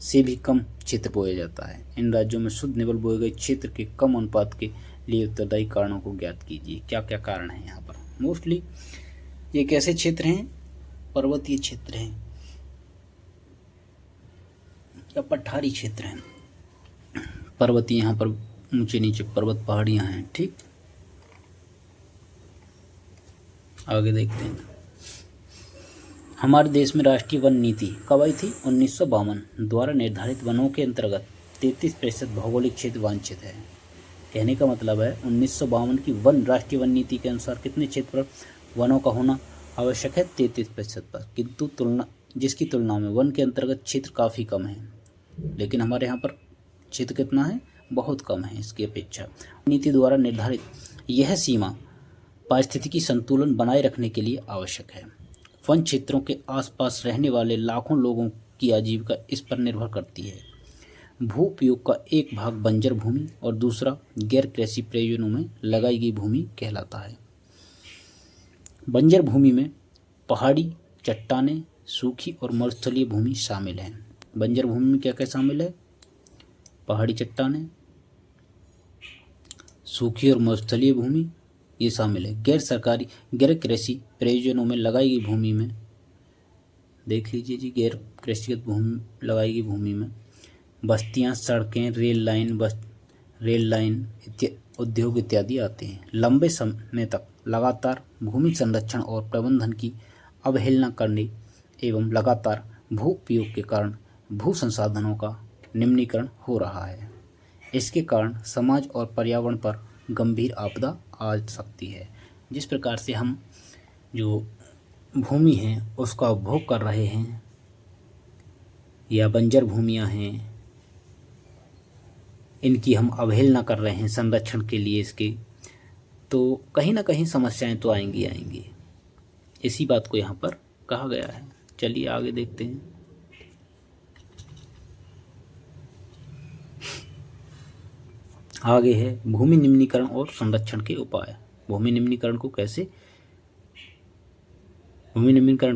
से भी कम क्षेत्र बोया जाता है। इन राज्यों में शुद्ध निवल बोए गए क्षेत्र के कम अनुपात के लिए उत्तरदायी कारणों को ज्ञात कीजिए। क्या क्या कारण है यहाँ पर? मोस्टली ये कैसे क्षेत्र हैं? पर्वतीय क्षेत्र हैं या पठारी क्षेत्र हैं। पर्वतीय, यहाँ पर ऊंचे नीचे पर्वत पहाड़ियाँ हैं। ठीक, आगे देखते हैं। हमारे देश में राष्ट्रीय वन नीति कब आई थी? 1952 द्वारा निर्धारित वनों के अंतर्गत 33% भौगोलिक क्षेत्र वांछित है। कहने का मतलब है 1952 की राष्ट्रीय वन नीति के अनुसार कितने क्षेत्र पर वनों का होना आवश्यक है? 33% पर, किंतु जिसकी तुलना में वन के अंतर्गत क्षेत्र काफ़ी कम है। लेकिन हमारे यहाँ पर क्षेत्र कितना है? बहुत कम है इसकी अपेक्षा। नीति द्वारा निर्धारित यह सीमा पारिस्थितिकी संतुलन बनाए रखने के लिए आवश्यक है। वन क्षेत्रों के आसपास रहने वाले लाखों लोगों की आजीविका इस पर निर्भर करती है। भू उपयोग का एक भाग बंजर भूमि और दूसरा गैर कृषि प्रयोजनों में लगाई गई भूमि कहलाता है। बंजर भूमि में पहाड़ी, चट्टानें, सूखी और मरुस्थलीय भूमि शामिल हैं। बंजर भूमि में क्या क्या शामिल है? पहाड़ी, चट्टानें, सूखी और मरुस्थलीय भूमि ये शामिल है। गैर कृषि प्रयोजनों में लगाई गई भूमि में देख लीजिए जी, गैर कृषिगत भूमि लगाई गई भूमि में बस्तियां, सड़कें, रेल लाइन उद्योग इत्यादि आते हैं। लंबे समय तक लगातार भूमि संरक्षण और प्रबंधन की अवहेलना करने एवं लगातार भू उपयोग के कारण भू संसाधनों का निम्नीकरण हो रहा है। इसके कारण समाज और पर्यावरण पर गंभीर आपदा आ सकती है। जिस प्रकार से हम जो भूमि है उसका उपभोग कर रहे हैं या बंजर भूमियां हैं, इनकी हम अवहेलना कर रहे हैं संरक्षण के लिए इसके, तो कहीं ना कहीं समस्याएं तो आएंगी। इसी बात को यहाँ पर कहा गया है। चलिए आगे देखते हैं। आगे है भूमि निम्नीकरण और संरक्षण के उपाय। भूमि निम्नीकरण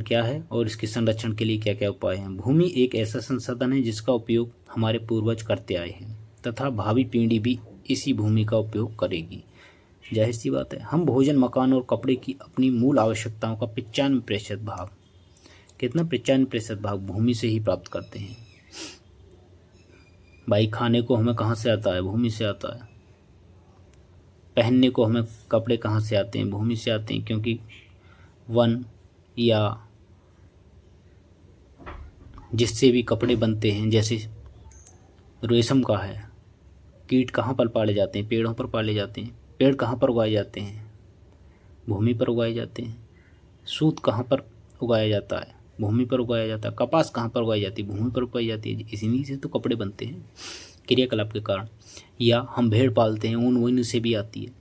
क्या है और इसके संरक्षण के लिए क्या क्या उपाय हैं। भूमि एक ऐसा संसाधन है जिसका उपयोग हमारे पूर्वज करते आए हैं तथा भावी पीढ़ी भी इसी भूमि का उपयोग करेगी। जाहिर सी बात है, हम भोजन, मकान और कपड़े की अपनी मूल आवश्यकताओं का 95% भाग, कितना? 95% भाग भूमि से ही प्राप्त करते हैं। भाई खाने को हमें कहाँ से आता है? भूमि से आता है। पहनने को हमें कपड़े कहाँ से आते हैं? भूमि से आते हैं, क्योंकि वन या जिससे भी कपड़े बनते हैं, जैसे रेशम का है, कीट कहाँ पर पाले जाते हैं? पेड़ों पर पाले जाते हैं। पेड़ कहाँ पर उगाए जाते हैं? भूमि पर उगाए जाते हैं। सूत कहाँ पर उगाया जाता है? भूमि पर उगाया जाता है। कपास कहाँ पर उगाई जाती है? भूमि पर उगाई जाती है। इसी से तो कपड़े बनते हैं क्रियाकलाप के कारण। या हम भेड़ पालते हैं, ऊन वहीं से भी आती है,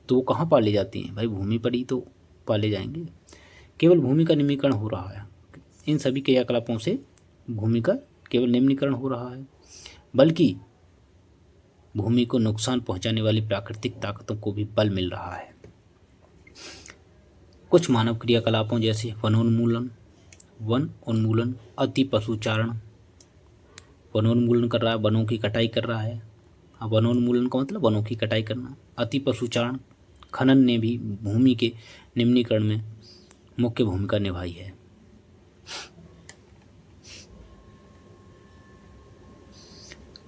तो वो कहाँ पाली जाती हैं? भाई भूमि पर ही तो पाले जाएंगे। केवल भूमि का निम्नीकरण हो रहा है। इन सभी क्रियाकलापों से भूमि का केवल निम्नीकरण हो रहा है, बल्कि भूमि को नुकसान पहुंचाने वाली प्राकृतिक ताकतों को भी बल मिल रहा है। कुछ मानव क्रियाकलापों जैसे वनोन्मूलन, अति पशुचारण, वनोन्मूलन कर रहा है, वनों की कटाई कर रहा है। अब वनोन्मूलन का मतलब वनों की कटाई करना। अति पशुचारण, खनन ने भी भूमि के निम्नीकरण में मुख्य भूमिका निभाई है।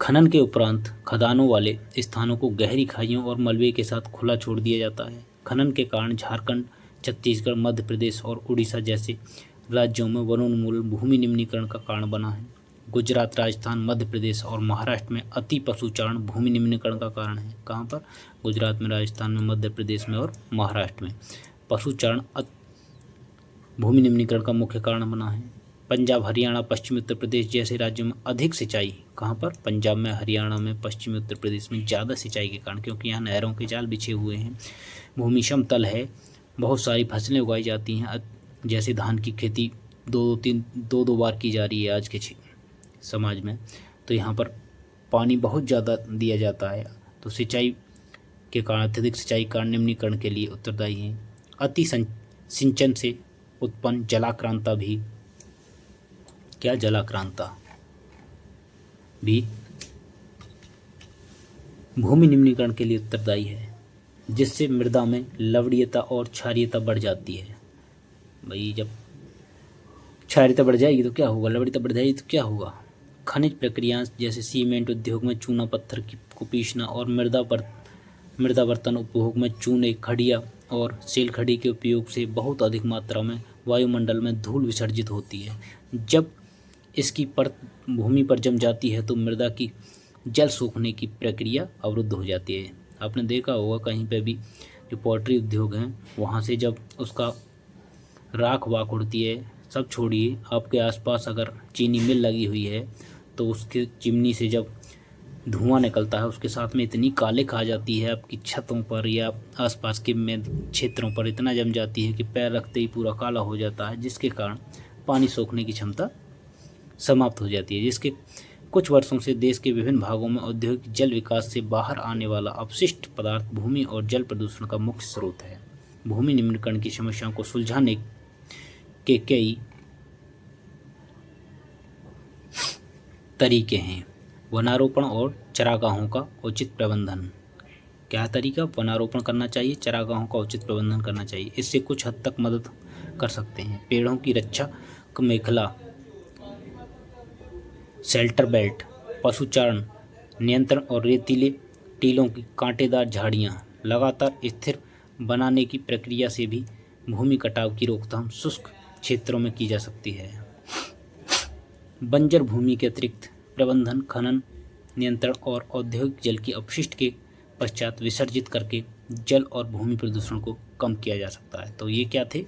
खनन के उपरांत खदानों वाले स्थानों को गहरी खाइयों और मलबे के साथ खुला छोड़ दिया जाता है। खनन के कारण झारखंड, छत्तीसगढ़, मध्य प्रदेश और उड़ीसा जैसे राज्यों में वनोन्मूलन भूमि निम्नीकरण का कारण बना है। गुजरात, राजस्थान, मध्य प्रदेश और महाराष्ट्र में अति पशुचारण भूमि निम्नीकरण का कारण है। कहाँ पर? गुजरात में, राजस्थान में, मध्य प्रदेश में और महाराष्ट्र में पशुचारण भूमि निम्नीकरण का मुख्य कारण बना है। पंजाब, हरियाणा, पश्चिमी उत्तर प्रदेश जैसे राज्यों में अधिक सिंचाई, कहाँ पर? पंजाब में, हरियाणा में, पश्चिमी उत्तर प्रदेश में ज़्यादा सिंचाई के कारण, क्योंकि यहाँ नहरों के जाल बिछे हुए हैं, भूमि समतल है, बहुत सारी फसलें उगाई जाती हैं, जैसे धान की खेती दो बार की जा रही है आज के समाज में, तो यहाँ पर पानी बहुत ज़्यादा दिया जाता है, तो सिंचाई के कारण, अत्यधिक सिंचाई के कारण निम्नीकरण के लिए उत्तरदायी हैं। अति सिंचन से उत्पन्न जलाक्रांता भी, क्या? जलाक्रांता भी भूमि निम्नीकरण के लिए उत्तरदायी है, जिससे मृदा में लवणीयता और क्षारीयता बढ़ जाती है। भाई जब क्षारीयता बढ़ जाएगी तो क्या होगा? लवणीयता बढ़ जाएगी तो क्या होगा? खनिज प्रक्रियाएं जैसे सीमेंट उद्योग में चूना पत्थर को पीसना और मृदा बर्तन उपभोग में चूने, खड़िया और सेल खड़ी के उपयोग से बहुत अधिक मात्रा में वायुमंडल में धूल विसर्जित होती है। जब इसकी परत भूमि पर जम जाती है तो मृदा की जल सोखने की प्रक्रिया अवरुद्ध हो जाती है। आपने देखा होगा कहीं पे भी जो पोल्ट्री उद्योग हैं, वहाँ से जब उसका राख वाख उड़ती है, सब छोड़िए, आपके आसपास अगर चीनी मिल लगी हुई है तो उसके चिमनी से जब धुआं निकलता है, उसके साथ में इतनी कालिख आ जाती है आपकी छतों पर या आसपास के में क्षेत्रों पर, इतना जम जाती है कि पैर रखते ही पूरा काला हो जाता है, जिसके कारण पानी सोखने की क्षमता समाप्त हो जाती है। जिसके कुछ वर्षों से देश के विभिन्न भागों में औद्योगिक जल विकास से बाहर आने वाला अपशिष्ट पदार्थ भूमि और जल प्रदूषण का मुख्य स्रोत है। भूमि निम्नीकरण की समस्याओं को सुलझाने के कई तरीके हैं। वनारोपण और चरागाहों का उचित प्रबंधन। क्या तरीका? वनारोपण करना चाहिए, चरागाहों का उचित प्रबंधन करना चाहिए, इससे कुछ हद तक मदद कर सकते हैं। पेड़ों की रक्षा, मेखला, शेल्टर बेल्ट, पशुचारण नियंत्रण और रेतीले टीलों की कांटेदार झाड़ियाँ लगातार स्थिर बनाने की प्रक्रिया से भी भूमि कटाव की रोकथाम शुष्क क्षेत्रों में की जा सकती है। बंजर भूमि के अतिरिक्त प्रबंधन, खनन नियंत्रण और औद्योगिक जल की अपशिष्ट के पश्चात विसर्जित करके जल और भूमि प्रदूषण को कम किया जा सकता है। तो ये क्या थे?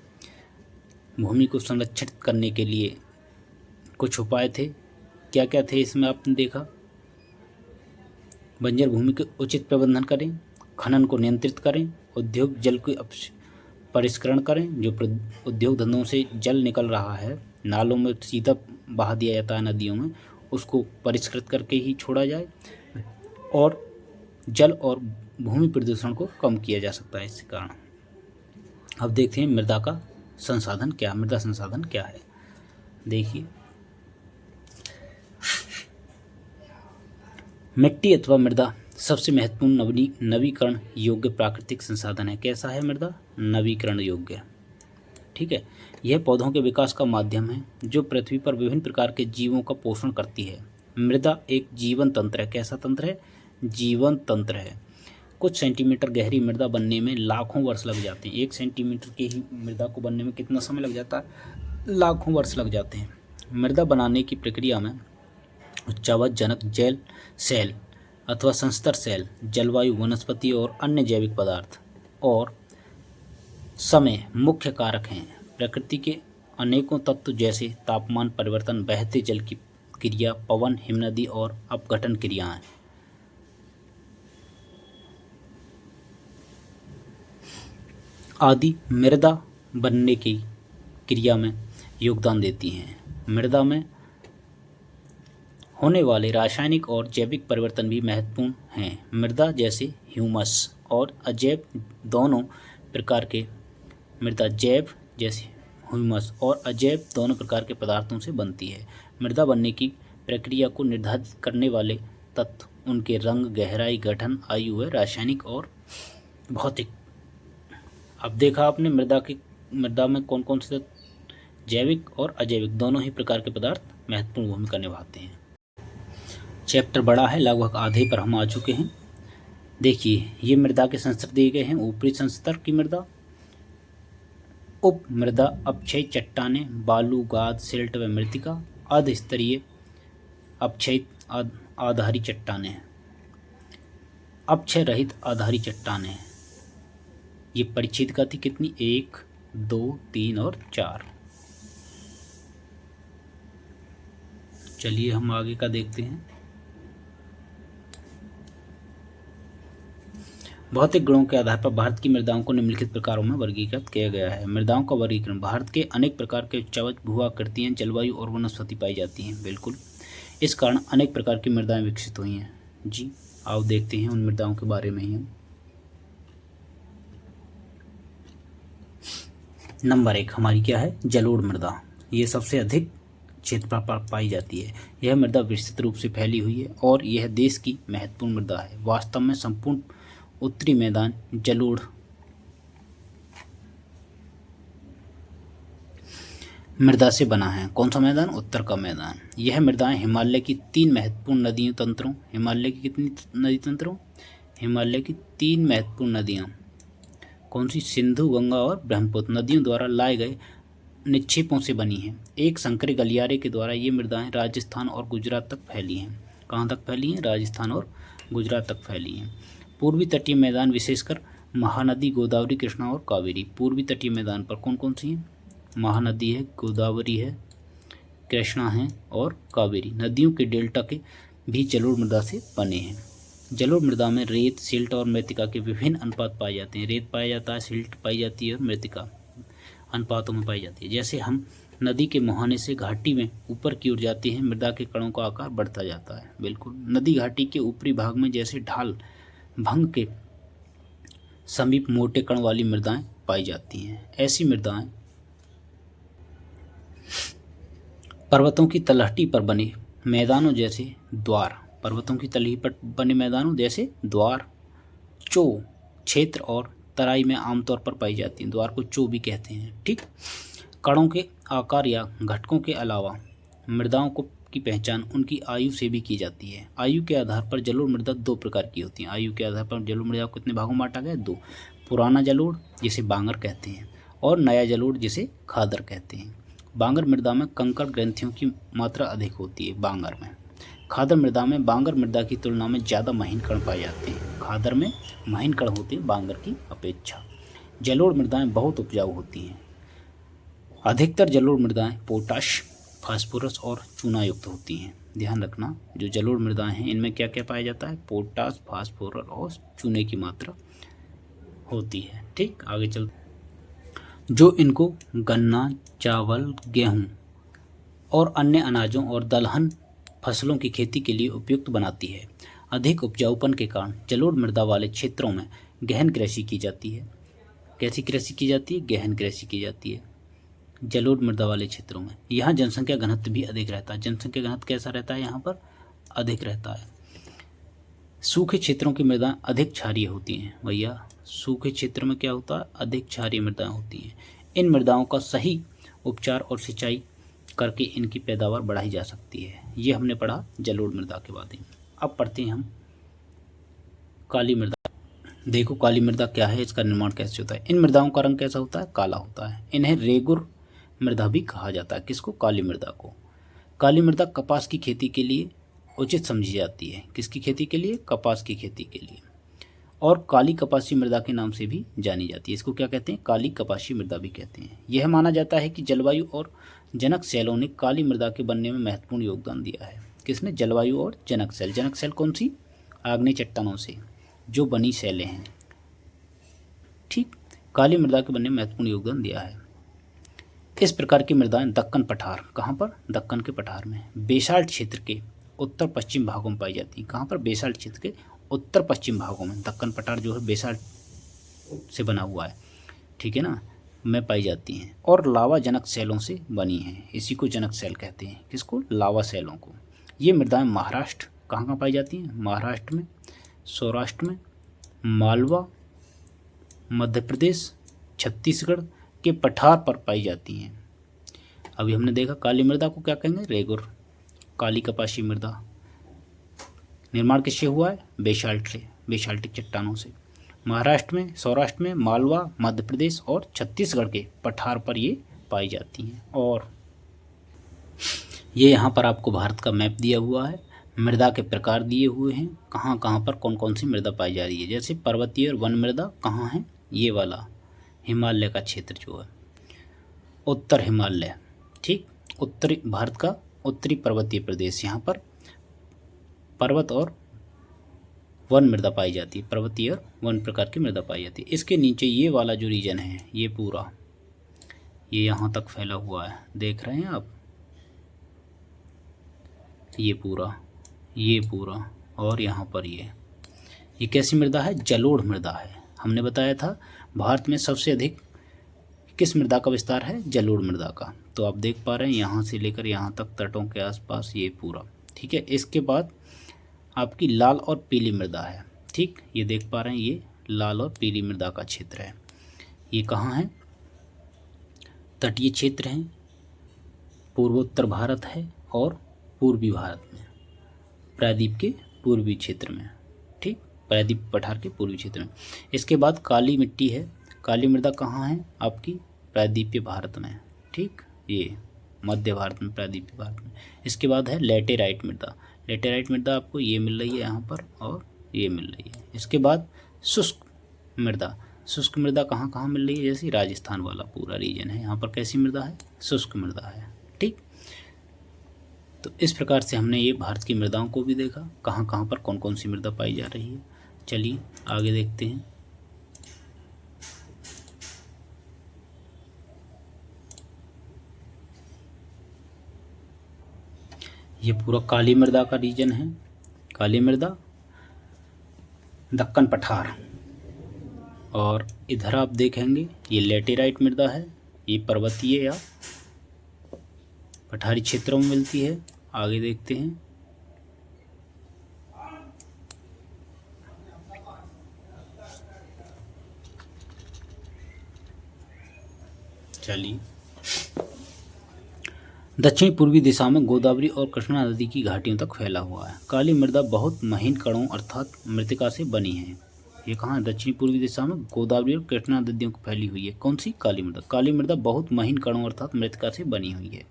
भूमि को संरक्षित करने के लिए कुछ उपाय थे। क्या क्या थे इसमें आपने देखा? बंजर भूमि के उचित प्रबंधन करें, खनन को नियंत्रित करें, उद्योग जल के परिष्करण करें, जो उद्योग धंधों से जल निकल रहा है, नालों में सीधा बहा दिया जाता है, नदियों में, उसको परिष्कृत करके ही छोड़ा जाए, और जल और भूमि प्रदूषण को कम किया जा सकता है इसके कारण। अब देखते हैं मृदा का संसाधन क्या, मृदा संसाधन क्या है। देखिए, मिट्टी अथवा मृदा सबसे महत्वपूर्ण नवीकरण योग्य प्राकृतिक संसाधन है। कैसा है मृदा? नवीकरण योग्य। ठीक है, यह पौधों के विकास का माध्यम है जो पृथ्वी पर विभिन्न प्रकार के जीवों का पोषण करती है। मृदा एक जीवन तंत्र है। कैसा तंत्र है? जीवन तंत्र है। कुछ सेंटीमीटर गहरी मृदा बनने में लाखों वर्ष लग जाते हैं। 1 सेंटीमीटर की ही मृदा को बनने में कितना समय लग जाता है? लाखों वर्ष लग जाते हैं। मृदा बनाने की प्रक्रिया में उच्चावच जनक जैल सेल अथवा संस्तर सेल, जलवायु, वनस्पति और अन्य जैविक पदार्थ और समय मुख्य कारक हैं। प्रकृति के अनेकों तत्व जैसे तापमान परिवर्तन, बहते जल की क्रिया, पवन, हिमनदी और अपघटन क्रियाएं आदि मृदा बनने की क्रिया में योगदान देती हैं। मृदा में होने वाले रासायनिक और जैविक परिवर्तन भी महत्वपूर्ण हैं। मृदा जैसे ह्यूमस और अजैव दोनों प्रकार के मृदा जैव जैसे ह्यूमस और अजैव दोनों प्रकार के पदार्थों से बनती है। मृदा बनने की प्रक्रिया को निर्धारित करने वाले तत्व उनके रंग, गहराई, गठन, आयु है, रासायनिक और भौतिक। अब देखा आपने मृदा में कौन कौन से जैविक और अजैविक दोनों ही प्रकार के पदार्थ महत्वपूर्ण भूमिका निभाते हैं। चैप्टर बड़ा है, लगभग आधे पर हम आ चुके हैं। देखिए, ये मृदा के संस्तर दिए गए हैं। ऊपरी संस्तर की मृदा, उप मृदा, अपक्षय चट्टानें, बालू, गाद, सिल्ट व मृत्तिका, अधस्तरीय अपक्षय आधारी चट्टानें, अपक्षय रहित आधारी चट्टानें। ये परिच्छेदिका थी कितनी, 1, 2, 3 और 4। चलिए हम आगे का देखते हैं। भौतिक गुणों के आधार पर भारत की मृदाओं को निम्नलिखित प्रकारों में वर्गीकृत किया गया है। मृदाओं का वर्गीकरण। भारत के अनेक प्रकार के उच्चावच भू-आकृतियां, जलवायु और वनस्पति पाई जाती हैं। बिल्कुल, इस कारण अनेक प्रकार की मृदाएं विकसित हुई हैं। जी, आओ देखते हैं उन मृदाओं के बारे में ही। नंबर 1 हमारी क्या है, जलोढ़ मृदा। ये सबसे अधिक क्षेत्र पर पाई जाती है। यह मृदा विस्तृत रूप से फैली हुई है और यह देश की महत्वपूर्ण मृदा है। वास्तव में संपूर्ण उत्तरी मैदान जलोढ़ मृदा से बना है। कौन सा मैदान, उत्तर का मैदान। यह मृदाएं हिमालय की 3 महत्वपूर्ण नदी तंत्रों, हिमालय की कितनी नदी तंत्रों, हिमालय की 3 महत्वपूर्ण नदियां, कौन सी, सिंधु, गंगा और ब्रह्मपुत्र नदियों द्वारा लाए गए निक्षेपों से बनी है। एक संकरे गलियारे के द्वारा ये मृदाएं राजस्थान और गुजरात तक फैली हैं। कहाँ तक फैली हैं, राजस्थान और गुजरात तक फैली हैं। पूर्वी तटीय मैदान विशेषकर महानदी, गोदावरी, कृष्णा और कावेरी। पूर्वी तटीय मैदान पर कौन कौन सी हैं, महानदी है, गोदावरी है, कृष्णा है और कावेरी। नदियों के डेल्टा के भी जलोढ़ मृदा से बने हैं। जलोढ़ मृदा में रेत, सिल्ट और मृत्तिका के विभिन्न अनुपात पाए जाते हैं। रेत पाया जाता है, सिल्ट पाई जाती है और मृत्तिका अनुपातों में पाई जाती है। जैसे हम नदी के मुहाने से घाटी में ऊपर की ओर जाते हैं, मृदा के कणों का आकार बढ़ता जाता है। बिल्कुल, नदी घाटी के ऊपरी भाग में जैसे ढाल भंग के समीप मोटे कण वाली मृदाएं पाई जाती हैं। ऐसी मृदाएं पर्वतों की तलहटी पर बने मैदानों जैसे द्वार, पर्वतों की तलहटी पर बने मैदानों जैसे द्वार, चो क्षेत्र और तराई में आमतौर पर पाई जाती हैं। द्वार को चो भी कहते हैं। ठीक, कणों के आकार या घटकों के अलावा मृदाओं की पहचान उनकी आयु से भी की जाती है। आयु के आधार पर जलोढ़ मृदा 2 प्रकार की होती हैं। आयु के आधार पर जलोढ़ मृदा को कितने भागों में बांटा गया, 2। पुराना जलोढ़ जिसे बांगर कहते हैं और नया जलोढ़ जिसे खादर कहते हैं। बांगर मृदा में कंकड़ ग्रंथियों की मात्रा अधिक होती है। बांगर में, खादर मृदा में बांगर मृदा की तुलना में ज़्यादा महीन कण पाए जाते हैं। खादर में महीन कण होते हैं बांगर की अपेक्षा। जलोढ़ मृदाएं बहुत उपजाऊ होती हैं। अधिकतर जलोढ़ मृदाएं पोटाश, फास्फोरस और चूना युक्त होती हैं। ध्यान रखना, जो जलोढ़ मृदाएं हैं इनमें क्या क्या पाया जाता है, पोटाश, फास्फोरस और चूने की मात्रा होती है। ठीक, आगे चलते, जो इनको गन्ना, चावल, गेहूं और अन्य अनाजों और दलहन फसलों की खेती के लिए उपयुक्त बनाती है। अधिक उपजाऊपन के कारण जलोढ़ मृदा वाले क्षेत्रों में गहन कृषि की जाती है। कैसी कृषि की जाती है, गहन कृषि की जाती है जलोढ़ मृदा वाले क्षेत्रों में। यहाँ जनसंख्या घनत्व भी अधिक रहता है। जनसंख्या घनत्व कैसा रहता है, यहाँ पर अधिक रहता है। सूखे क्षेत्रों की मृदा अधिक क्षारीय होती हैं। भैया, सूखे क्षेत्र में क्या होता है, अधिक क्षारीय मृदाएं होती हैं। इन मृदाओं का सही उपचार और सिंचाई करके इनकी पैदावार बढ़ाई जा सकती है। ये हमने पढ़ा जलोढ़ मृदा के बारे में। अब पढ़ते हैं हम काली मृदा। देखो, काली मृदा क्या है, इसका निर्माण कैसे होता है। इन मृदाओं का रंग कैसा होता है, काला होता है। इन्हें रेगुर मृदा भी कहा जाता है। किसको, काली मृदा को। काली मृदा कपास की खेती के लिए उचित समझी जाती है। किसकी खेती के लिए, कपास की खेती के लिए। और काली कपासी मृदा के नाम से भी जानी जाती है। इसको क्या कहते हैं, काली कपासी मृदा भी कहते हैं। यह माना जाता है कि जलवायु और जनक सेलों ने काली मृदा के बनने में महत्वपूर्ण योगदान दिया है। किसने, जलवायु और जनक सेल। जनक सेल कौन सी, आग्नेय चट्टानों से जो बनी सेलें हैं। ठीक, काली मृदा के बनने में महत्वपूर्ण योगदान दिया है। किस प्रकार की मृदाएं दक्कन पठार, कहाँ पर, दक्कन के पठार में, बेसाल्ट क्षेत्र के उत्तर पश्चिम भागों में पाई जाती हैं। कहाँ पर, बेसाल्ट क्षेत्र के उत्तर पश्चिम भागों में। दक्कन पठार जो है बेसाल्ट से बना हुआ है, ठीक है ना, में पाई जाती हैं और लावा जनक शैलों से बनी हैं। इसी को जनक शैल कहते हैं, किसको, लावा शैलों को। ये मृदाएं महाराष्ट्र, कहाँ कहाँ पाई जाती हैं, महाराष्ट्र में, सौराष्ट्र में, मालवा, मध्य प्रदेश, छत्तीसगढ़ के पठार पर पाई जाती हैं। अभी हमने देखा काली मृदा को क्या कहेंगे, रेगुर, काली कपाशी मृदा। निर्माण किससे हुआ है, बेसाल्ट से, बेसाल्टिक चट्टानों से। महाराष्ट्र में, सौराष्ट्र में, मालवा, मध्य प्रदेश और छत्तीसगढ़ के पठार पर ये पाई जाती हैं। और ये यहाँ पर आपको भारत का मैप दिया हुआ है, मृदा के प्रकार दिए हुए हैं, कहाँ कहाँ पर कौन कौन सी मृदा पाई जा रही है। जैसे पर्वतीय और वन मृदा कहाँ है, ये वाला हिमालय का क्षेत्र जो है, उत्तर हिमालय, ठीक, उत्तरी भारत का उत्तरी पर्वतीय प्रदेश, यहाँ पर पर्वत और वन मृदा पाई जाती है, पर्वतीय और वन प्रकार की मृदा पाई जाती है। इसके नीचे ये वाला जो रीजन है, ये पूरा, ये यहाँ तक फैला हुआ है, देख रहे हैं आप, ये पूरा और यहाँ पर ये कैसी मृदा है, जलोढ़ मृदा है। हमने बताया था भारत में सबसे अधिक किस मृदा का विस्तार है, जलोढ़ मृदा का। तो आप देख पा रहे हैं यहाँ से लेकर यहाँ तक तटों के आसपास ये पूरा, ठीक है। इसके बाद आपकी लाल और पीली मृदा है, ठीक, ये देख पा रहे हैं, ये लाल और पीली मृदा का क्षेत्र है। ये कहाँ है, तटीय क्षेत्र है, पूर्वोत्तर भारत है और पूर्वी भारत में, प्रायद्वीप के पूर्वी क्षेत्र में, ठीक, प्रायद्वीप पठार के पूर्वी क्षेत्र में। इसके बाद काली मिट्टी है, काली मृदा कहाँ है आपकी, प्रायद्वीपीय भारत में, ठीक, ये मध्य भारत में, प्रायद्वीपीय भारत में। इसके बाद है लेटेराइट मृदा, लेटेराइट मृदा आपको ये मिल रही है यहाँ पर और ये मिल रही है। इसके बाद शुष्क मृदा, शुष्क मृदा कहाँ कहाँ मिल रही है, जैसे राजस्थान वाला पूरा रीजन है, यहाँ पर कैसी मृदा है, शुष्क मृदा है, ठीक। तो इस प्रकार से हमने ये भारत की मृदाओं को भी देखा, कहाँ कहाँ पर कौन कौन सी मृदा पाई जा रही है। चलिए आगे देखते हैं। ये पूरा काली मृदा का रीजन है, काली मृदा, दक्कन पठार, और इधर आप देखेंगे ये लेटेराइट मृदा है, ये पर्वतीय या पठारी क्षेत्रों में मिलती है। आगे देखते हैं। चलिए, दक्षिणी पूर्वी दिशा में गोदावरी और कृष्णा नदी की घाटियों तक फैला हुआ है। काली मृदा बहुत महीन कणों अर्थात मृतिका से बनी है। ये कहाँ है, दक्षिणी पूर्वी दिशा में गोदावरी और कृष्णा नदियों को फैली हुई है। कौन सी, काली मृदा। काली मृदा बहुत महीन कणों अर्थात मृतिका से बनी हुई है।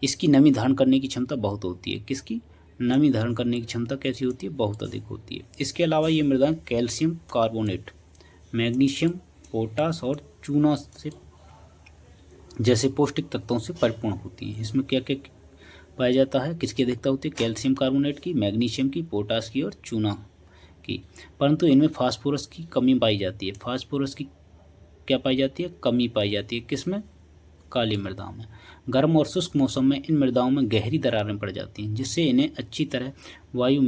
इसकी नमी धारण करने की क्षमता बहुत होती है। किसकी, नमी धारण करने की क्षमता कैसी होती है, बहुत अधिक होती है। इसके अलावा ये मृदा कैल्शियम कार्बोनेट, मैग्नीशियम, पोटास और चूना से जैसे पौष्टिक तत्वों से परिपूर्ण होती है। इसमें क्या क्या पाया जाता है, किसकी अधिकता होती है, कैल्शियम कार्बोनेट की, मैग्नीशियम की, पोटास की और चूना की। परंतु इनमें फास्फोरस की कमी पाई जाती है। फास्फोरस की क्या पाई जाती है, कमी पाई जाती है। किसमें, काली मृदाओं में। गर्म और शुष्क मौसम में इन मृदाओं में गहरी दरारें पड़ जाती हैं, जिससे इन्हें अच्छी तरह वायु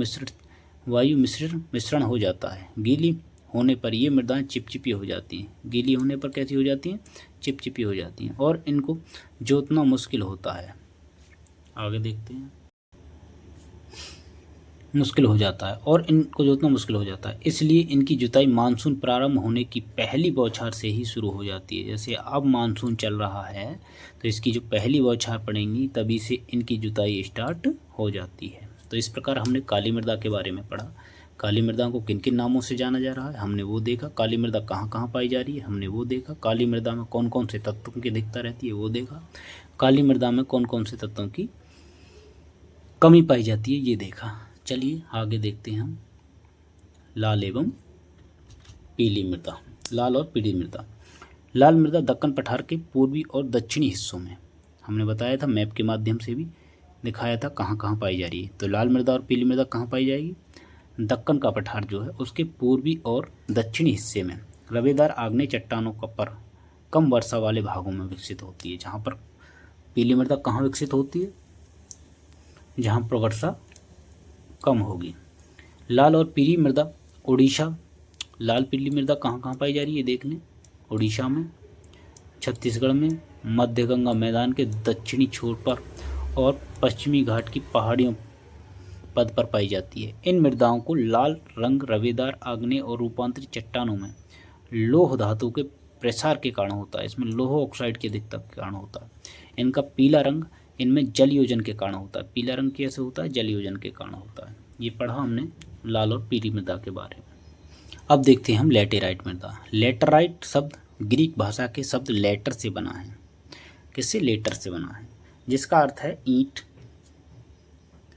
मिश्रण हो जाता है। गीली होने पर ये मृदाएं चिपचिपी हो जाती हैं। गीली होने पर कैसी हो जाती हैं, चिपचिपी हो जाती हैं और इनको जोतना मुश्किल होता है। आगे देखते हैं। मुश्किल हो जाता है और इनको जोतना मुश्किल हो जाता है, इसलिए इनकी जुताई मानसून प्रारंभ होने की पहली बौछार से ही शुरू हो जाती है। जैसे अब मानसून चल रहा है तो इसकी जो पहली बौछार पड़ेंगी तभी से इनकी जुताई स्टार्ट हो जाती है। तो इस प्रकार हमने काली मृदा के बारे में पढ़ा। काली मृदा को किन किन नामों से जाना जा रहा है हमने वो देखा। काली मृदा कहाँ कहाँ पाई जा रही है हमने वो देखा। काली मृदा में कौन कौन से तत्वों की अधिकता रहती है वो देखा। काली मृदा में कौन कौन से तत्वों की कमी पाई जाती है ये देखा। चलिए आगे देखते हैं हम। लाल एवं पीली मृदा, लाल और पीली मृदा। लाल मृदा दक्कन पठार के पूर्वी और दक्षिणी हिस्सों में, हमने बताया था मैप के माध्यम से भी दिखाया था कहाँ कहाँ पाई जा रही है। तो लाल मृदा और पीली मृदा कहाँ पाई जाएगी, दक्कन का पठार जो है उसके पूर्वी और दक्षिणी हिस्से में रवेदार आग्नेय चट्टानों का पर कम वर्षा वाले भागों में विकसित होती है। जहाँ पर पीली मृदा कहाँ विकसित होती है? जहाँ पर वर्षा कम होगी। लाल और पीली मृदा उड़ीसा, लाल पीली मृदा कहाँ कहाँ पाई जा रही है देख लें। उड़ीसा में, छत्तीसगढ़ में, मध्य गंगा मैदान के दक्षिणी छोर पर और पश्चिमी घाट की पहाड़ियों पद पर पाई जाती है। इन मृदाओं को लाल रंग रवेदार आग्नेय और रूपांतरित चट्टानों में लौह धातु के प्रसार के कारण होता है। इसमें लौह ऑक्साइड की अधिकता के कारण होता है। इनका पीला रंग इनमें जल योजन के कारण होता है। पीला रंग कैसे होता है? जल योजन के कारण होता है। ये पढ़ा हमने लाल और पीली मृदा के बारे में। अब देखते हैं हम लैटेराइट मृदा। लैटेराइट शब्द ग्रीक भाषा के शब्द लेटर से बना है। किससे? लेटर से बना है, जिसका अर्थ है ईंट।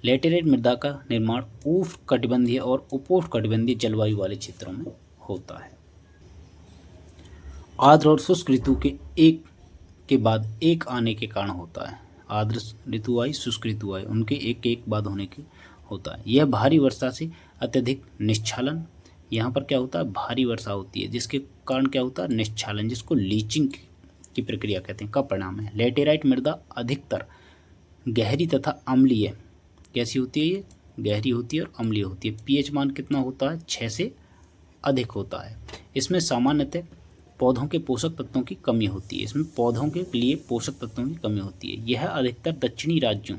लैटेराइट मृदा का निर्माण उष्णकटिबंधीय और उपोष्णकटिबंधीय जलवायु वाले क्षेत्रों में होता है। आर्द्र और शुष्क ऋतु के एक के बाद एक आने के कारण होता है। आर्द्र ऋतु आई, शुष्क ऋतु आई, उनके एक एक बाद होने के होता है। यह भारी वर्षा से अत्यधिक निश्चालन, यहाँ पर क्या होता है? भारी वर्षा होती है, जिसके कारण क्या होता है? निश्चालन, जिसको लीचिंग की प्रक्रिया कहते हैं, का परिणाम है। लैटेराइट मृदा अधिकतर गहरी तथा अम्लीय, कैसी होती है? ये गहरी होती है और अम्लीय होती है। पीएच मान कितना होता है? 6 से अधिक होता है। इसमें सामान्यतः पौधों के पोषक तत्वों की कमी होती है। इसमें पौधों के लिए पोषक तत्वों की कमी होती है। यह अधिकतर दक्षिणी राज्यों,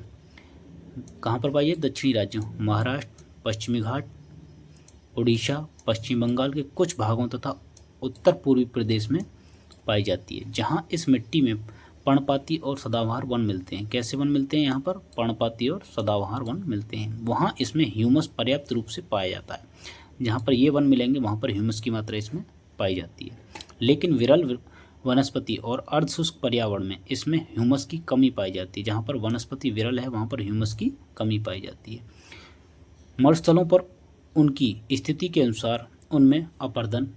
कहाँ पर पाई है? दक्षिणी राज्यों, महाराष्ट्र, पश्चिमी घाट, उड़ीसा, पश्चिम बंगाल के कुछ भागों तथा उत्तर पूर्वी प्रदेश में पाई जाती है, जहाँ इस मिट्टी में पर्णपाती और सदाबहार वन मिलते हैं। कैसे वन मिलते हैं? यहाँ पर पर्णपाती और सदाबहार वन मिलते हैं। वहाँ इसमें ह्यूमस पर्याप्त रूप से पाया जाता है। जहाँ पर ये वन मिलेंगे वहाँ पर ह्यूमस की मात्रा इसमें पाई जाती है। लेकिन विरल वनस्पति और अर्धशुष्क पर्यावरण में इसमें ह्यूमस की कमी पाई जाती है। जहाँ पर वनस्पति विरल है वहाँ पर ह्यूमस की कमी पाई जाती है। मरुस्थलों पर उनकी स्थिति के अनुसार उनमें अपर्दन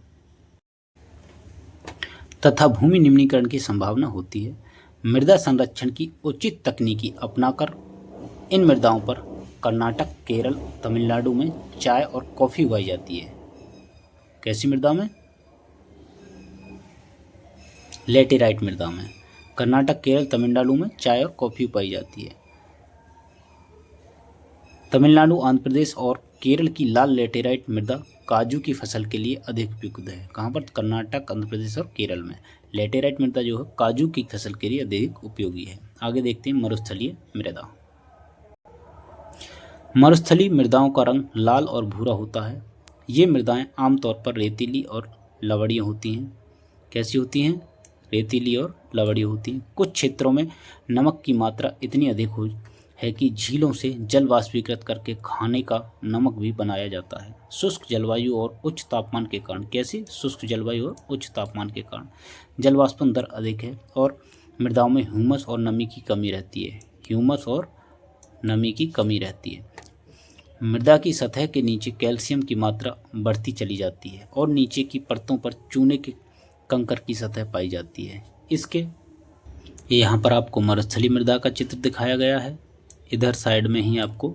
तथा भूमि निम्नीकरण की संभावना होती है। मृदा संरक्षण की उचित तकनीकी अपनाकर इन मृदाओं पर कर्नाटक, केरल, तमिलनाडु में चाय और कॉफ़ी उगाई जाती है। कैसी मृदा में? लैटेराइट मृदा में। कर्नाटक, केरल, तमिलनाडु में चाय और कॉफ़ी उगाई जाती है। तमिलनाडु, आंध्र प्रदेश और केरल की लाल लैटेराइट मृदा काजू की फसल के लिए अधिक उपयुक्त है। कहाँ पर? कर्नाटक, आंध्र प्रदेश और केरल में लैटेराइट मृदा जो है काजू की फसल के लिए अधिक उपयोगी है। आगे देखते हैं मरुस्थलीय मृदा। मरुस्थलीय मृदाओं का रंग लाल और भूरा होता है। ये मृदाएं आमतौर पर रेतीली और लवणीय होती हैं। कैसी होती हैं? रेतीली और लवणीय होती हैं। कुछ क्षेत्रों में नमक की मात्रा इतनी अधिक है कि झीलों से जल वाष्पीकृत करके खाने का नमक भी बनाया जाता है। शुष्क जलवायु और उच्च तापमान के कारण, कैसे? शुष्क जलवायु और उच्च तापमान के कारण जल वाष्पन दर अधिक है और मृदाओं में ह्यूमस और नमी की कमी रहती है। ह्यूमस और नमी की कमी रहती है। मृदा की सतह के नीचे कैल्शियम की मात्रा बढ़ती चली जाती है और नीचे की परतों पर चूने के कंकर की सतह पाई जाती है। इसके यहाँ पर आपको मरुस्थलीय मृदा का चित्र दिखाया गया है। इधर साइड में ही आपको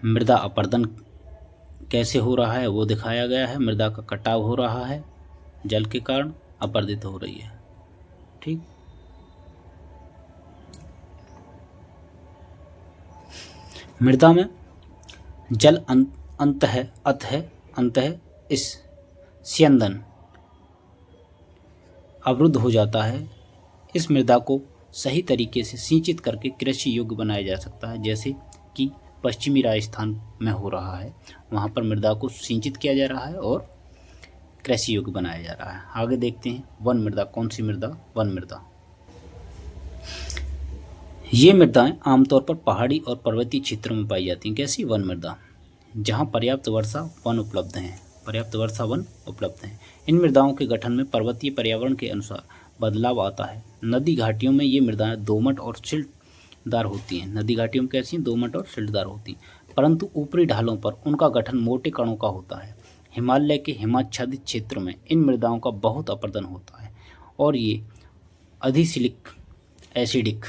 मृदा अपर्दन कैसे हो रहा है वो दिखाया गया है। मृदा का कटाव हो रहा है, जल के कारण अपर्दित हो रही है। ठीक, मृदा में जल अंतः इस स्यंदन अवरुद्ध हो जाता है। इस मृदा को सही तरीके से सिंचित करके कृषि योग्य बनाया जा सकता है, जैसे कि पश्चिमी राजस्थान में हो रहा है। वहाँ पर मृदा को सिंचित किया जा रहा है और कृषि योग्य बनाया जा रहा है। आगे देखते हैं वन मृदा। कौन सी मृदा? वन मृदा। ये मृदाएं आमतौर पर पहाड़ी और पर्वतीय क्षेत्रों में पाई जाती हैं। कैसी? वन मृदा, जहाँ पर्याप्त वर्षा वन उपलब्ध हैं। इन मृदाओं के गठन में पर्वतीय पर्यावरण के अनुसार बदलाव आता है। नदी घाटियों में ये मृदाएं दोमट और सिल्टदार होती हैं। नदी घाटियों में कैसी? दोमट और सिल्टदार होती हैं, परंतु ऊपरी ढालों पर उनका गठन मोटे कणों का होता है। हिमालय के हिमाच्छादित क्षेत्र में इन मृदाओं का बहुत अपर्दन होता है और ये अधिसिलिक, एसिडिक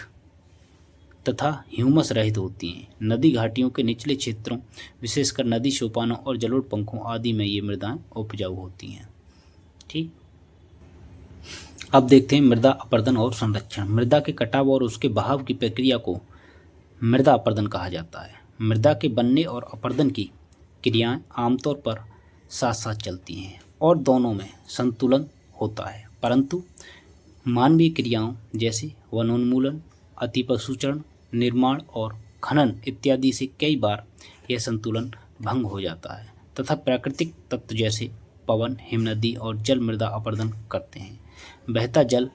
तथा ह्यूमस रहित होती हैं। नदी घाटियों के निचले क्षेत्रों, विशेषकर नदी सोपानों और जलोढ़ पंखों आदि में ये मृदाएं उपजाऊ होती हैं। ठीक, अब देखते हैं मृदा अपरदन और संरक्षण। मृदा के कटाव और उसके बहाव की प्रक्रिया को मृदा अपरदन कहा जाता है। मृदा के बनने और अपरदन की क्रियाएं आमतौर पर साथ साथ चलती हैं और दोनों में संतुलन होता है, परंतु मानवीय क्रियाओं जैसे वनोन्मूलन, अतिपशुचरण, निर्माण और खनन इत्यादि से कई बार यह संतुलन भंग हो जाता है तथा प्राकृतिक तत्व जैसे पवन, हिमनदी और जल मृदा अपरदन करते हैं। बहता जल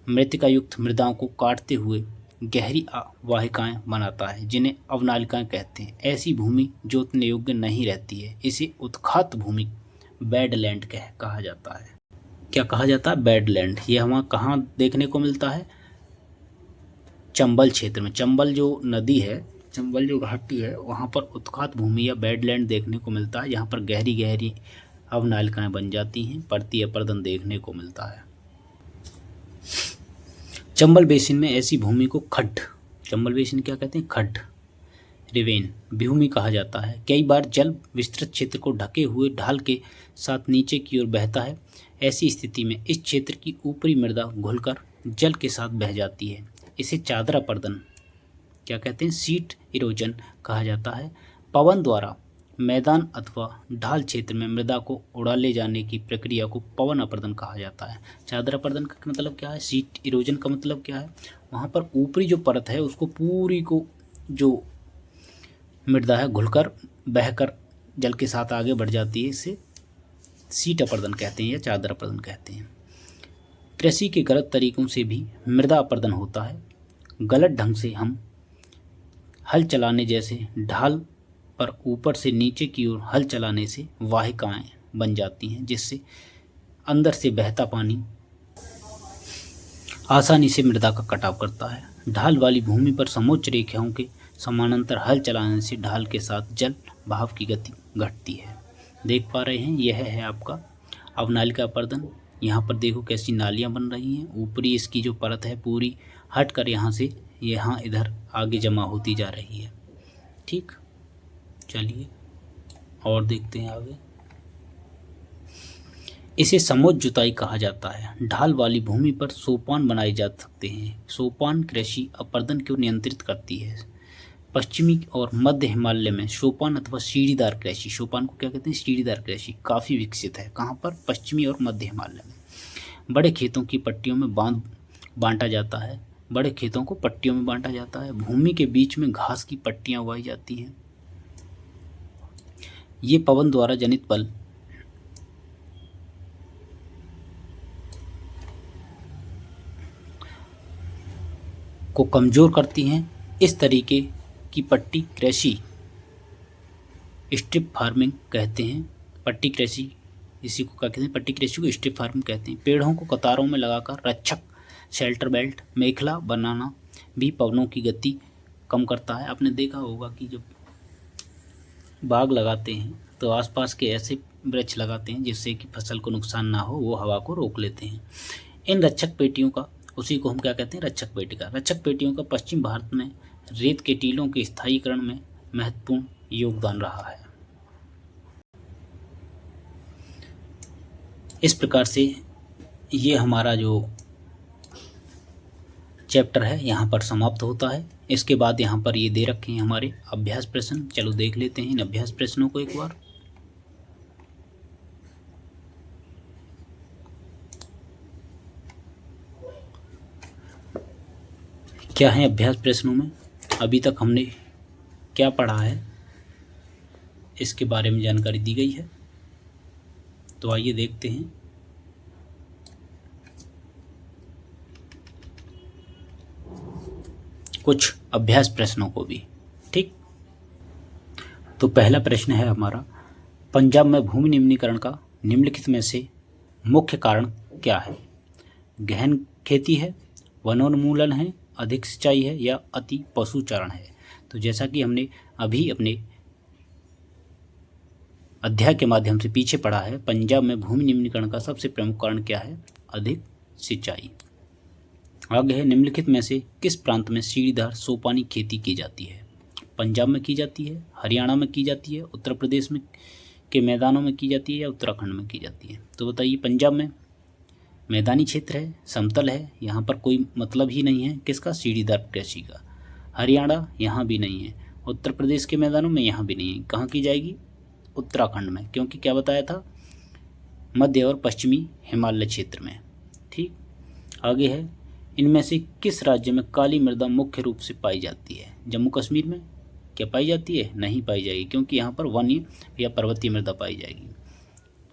मृत्तिका युक्त मृदाओं को काटते हुए गहरी वाहिकाएं बनाता है जिन्हें अवनालिकाएं कहते हैं। ऐसी भूमि जोतने योग्य नहीं रहती है, इसे उत्खात भूमि बैडलैंड कहा जाता है। क्या कहा जाता है? बैडलैंड। यह वहाँ कहाँ देखने को मिलता है? चंबल क्षेत्र में। चंबल जो नदी है, चंबल जो घाटी है, वहाँ पर उत्खात भूमि या बैडलैंड देखने को मिलता है, यहाँ पर गहरी गहरी अवनालिकाएं बन जाती हैं, परतीय अपरदन देखने को मिलता है। चंबल बेसिन में ऐसी भूमि को खड्ड, चंबल बेसिन क्या कहते हैं? खड्ड, रिवेन भूमि कहा जाता है। कई बार जल विस्तृत क्षेत्र को ढके हुए ढाल के साथ नीचे की ओर बहता है। ऐसी स्थिति में इस क्षेत्र की ऊपरी मृदा घुलकर जल के साथ बह जाती है। इसे चादर अपरदन क्या कहते हैं? सीट इरोजन कहा जाता है। पवन द्वारा मैदान अथवा ढाल क्षेत्र में मृदा को उड़ा ले जाने की प्रक्रिया को पवन अपरदन कहा जाता है। चादर अपरदन का मतलब क्या है? सीट इरोजन का मतलब क्या है? वहाँ पर ऊपरी जो परत है उसको पूरी को जो मृदा है घुलकर बहकर जल के साथ आगे बढ़ जाती है, इसे सीट अपरदन कहते हैं या चादर अपरदन कहते हैं। कृषि के गलत तरीकों से भी मृदा अपरदन होता है। गलत ढंग से हम हल चलाने जैसे ढाल पर ऊपर से नीचे की ओर हल चलाने से वाहिकाएं बन जाती हैं जिससे अंदर से बहता पानी आसानी से मृदा का कटाव करता है। ढाल वाली भूमि पर समोच्च रेखाओं के समानांतर हल चलाने से ढाल के साथ जल बहाव की गति घटती है। देख पा रहे हैं, यह है आपका अवनालिका अपरदन। यहाँ पर देखो कैसी नालियाँ बन रही हैं। ऊपरी इसकी जो परत है पूरी हट कर यहाँ से यहाँ इधर आगे जमा होती जा रही है। ठीक, चलिए और देखते हैं आगे। इसे समोच्च जुताई कहा जाता है। ढाल वाली भूमि पर सोपान बनाए जा सकते हैं। सोपान कृषि अपरदन को नियंत्रित करती है। पश्चिमी और मध्य हिमालय में सोपान अथवा सीढ़ीदार कृषि, सोपान को क्या कहते हैं? सीढ़ीदार कृषि काफ़ी विकसित है। कहाँ पर? पश्चिमी और मध्य हिमालय में। बड़े खेतों की पट्टियों में बांटा जाता है। बड़े खेतों को पट्टियों में बांटा जाता है। भूमि के बीच में घास की पट्टियाँ उगाई जाती हैं। ये पवन द्वारा जनित बल को कमजोर करती हैं। इस तरीके की पट्टी कृषि स्ट्रिप फार्मिंग कहते हैं। पट्टी कृषि इसी को क्या कहते हैं? पट्टी कृषि को स्ट्रिप फार्मिंग कहते हैं। पेड़ों को कतारों में लगाकर रक्षक शेल्टर बेल्ट मेखला बनाना भी पवनों की गति कम करता है। आपने देखा होगा कि जब बाग लगाते हैं तो आसपास के ऐसे वृक्ष लगाते हैं जिससे कि फसल को नुकसान ना हो, वो हवा को रोक लेते हैं। इन रक्षक पेटियों का, उसी को हम क्या कहते हैं? रक्षक पेटिका। रक्षक पेटियों का पश्चिम भारत में रेत के टीलों के स्थायीकरण में महत्वपूर्ण योगदान रहा है। इस प्रकार से ये हमारा जो चैप्टर है यहाँ पर समाप्त होता है। इसके बाद यहाँ पर ये दे रखे हैं हमारे अभ्यास प्रश्न। चलो देख लेते हैं इन अभ्यास प्रश्नों को एक बार। क्या है अभ्यास प्रश्नों में? अभी तक हमने क्या पढ़ा है इसके बारे में जानकारी दी गई है, तो आइए देखते हैं। कुछ अभ्यास प्रश्नों को भी। ठीक, तो पहला प्रश्न है हमारा, पंजाब में भूमि निम्नीकरण का निम्नलिखित में से मुख्य कारण क्या है? गहन खेती है, वनोन्मूलन है, अधिक सिंचाई है या अति पशुचारण है? तो जैसा कि हमने अभी अपने अध्याय के माध्यम से पीछे पढ़ा है, पंजाब में भूमि निम्नीकरण का सबसे प्रमुख कारण क्या है? अधिक सिंचाई। आगे है, निम्नलिखित में से किस प्रांत में सीढ़ीदार सोपानी खेती की जाती है? पंजाब में की जाती है, हरियाणा में की जाती है, उत्तर प्रदेश में के मैदानों में की जाती है या उत्तराखंड में की जाती है? तो बताइए, पंजाब में मैदानी क्षेत्र है, समतल है, यहाँ पर कोई मतलब ही नहीं है किसका, सीढ़ीदार कृषि का। हरियाणा यहाँ भी नहीं है, उत्तर प्रदेश के मैदानों में यहाँ भी नहीं है। कहाँ की जाएगी, उत्तराखंड में, क्योंकि क्या बताया था, मध्य और पश्चिमी हिमालय क्षेत्र में। ठीक, आगे है, इनमें से किस राज्य में काली मृदा मुख्य रूप से पाई जाती है। जम्मू कश्मीर में क्या पाई जाती है, नहीं पाई जाएगी, क्योंकि यहाँ पर वन्य या पर्वतीय मृदा पाई जाएगी।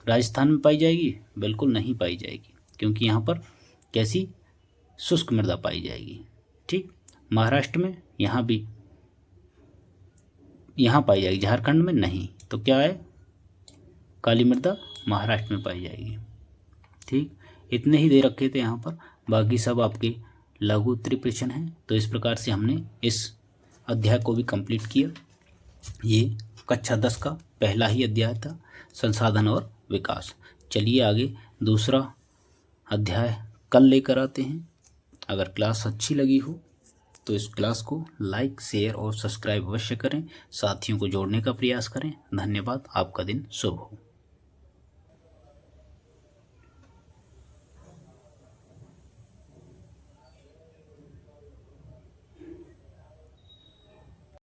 राजस्थान में पाई जाएगी, बिल्कुल नहीं पाई जाएगी, क्योंकि यहाँ पर कैसी, शुष्क मृदा पाई जाएगी। ठीक, महाराष्ट्र में यहाँ भी, यहाँ पाई जाएगी, झारखंड में नहीं। तो क्या है, काली मृदा महाराष्ट्र में पाई जाएगी। ठीक, इतने ही दे रखे थे यहाँ पर, बाकी सब आपके लघु उत्तरीय प्रश्न हैं। तो इस प्रकार से हमने इस अध्याय को भी कंप्लीट किया। ये कक्षा 10 का पहला ही अध्याय था, संसाधन और विकास। चलिए आगे दूसरा अध्याय कल लेकर आते हैं। अगर क्लास अच्छी लगी हो तो इस क्लास को लाइक, शेयर और सब्सक्राइब अवश्य करें, साथियों को जोड़ने का प्रयास करें। धन्यवाद, आपका दिन शुभ हो।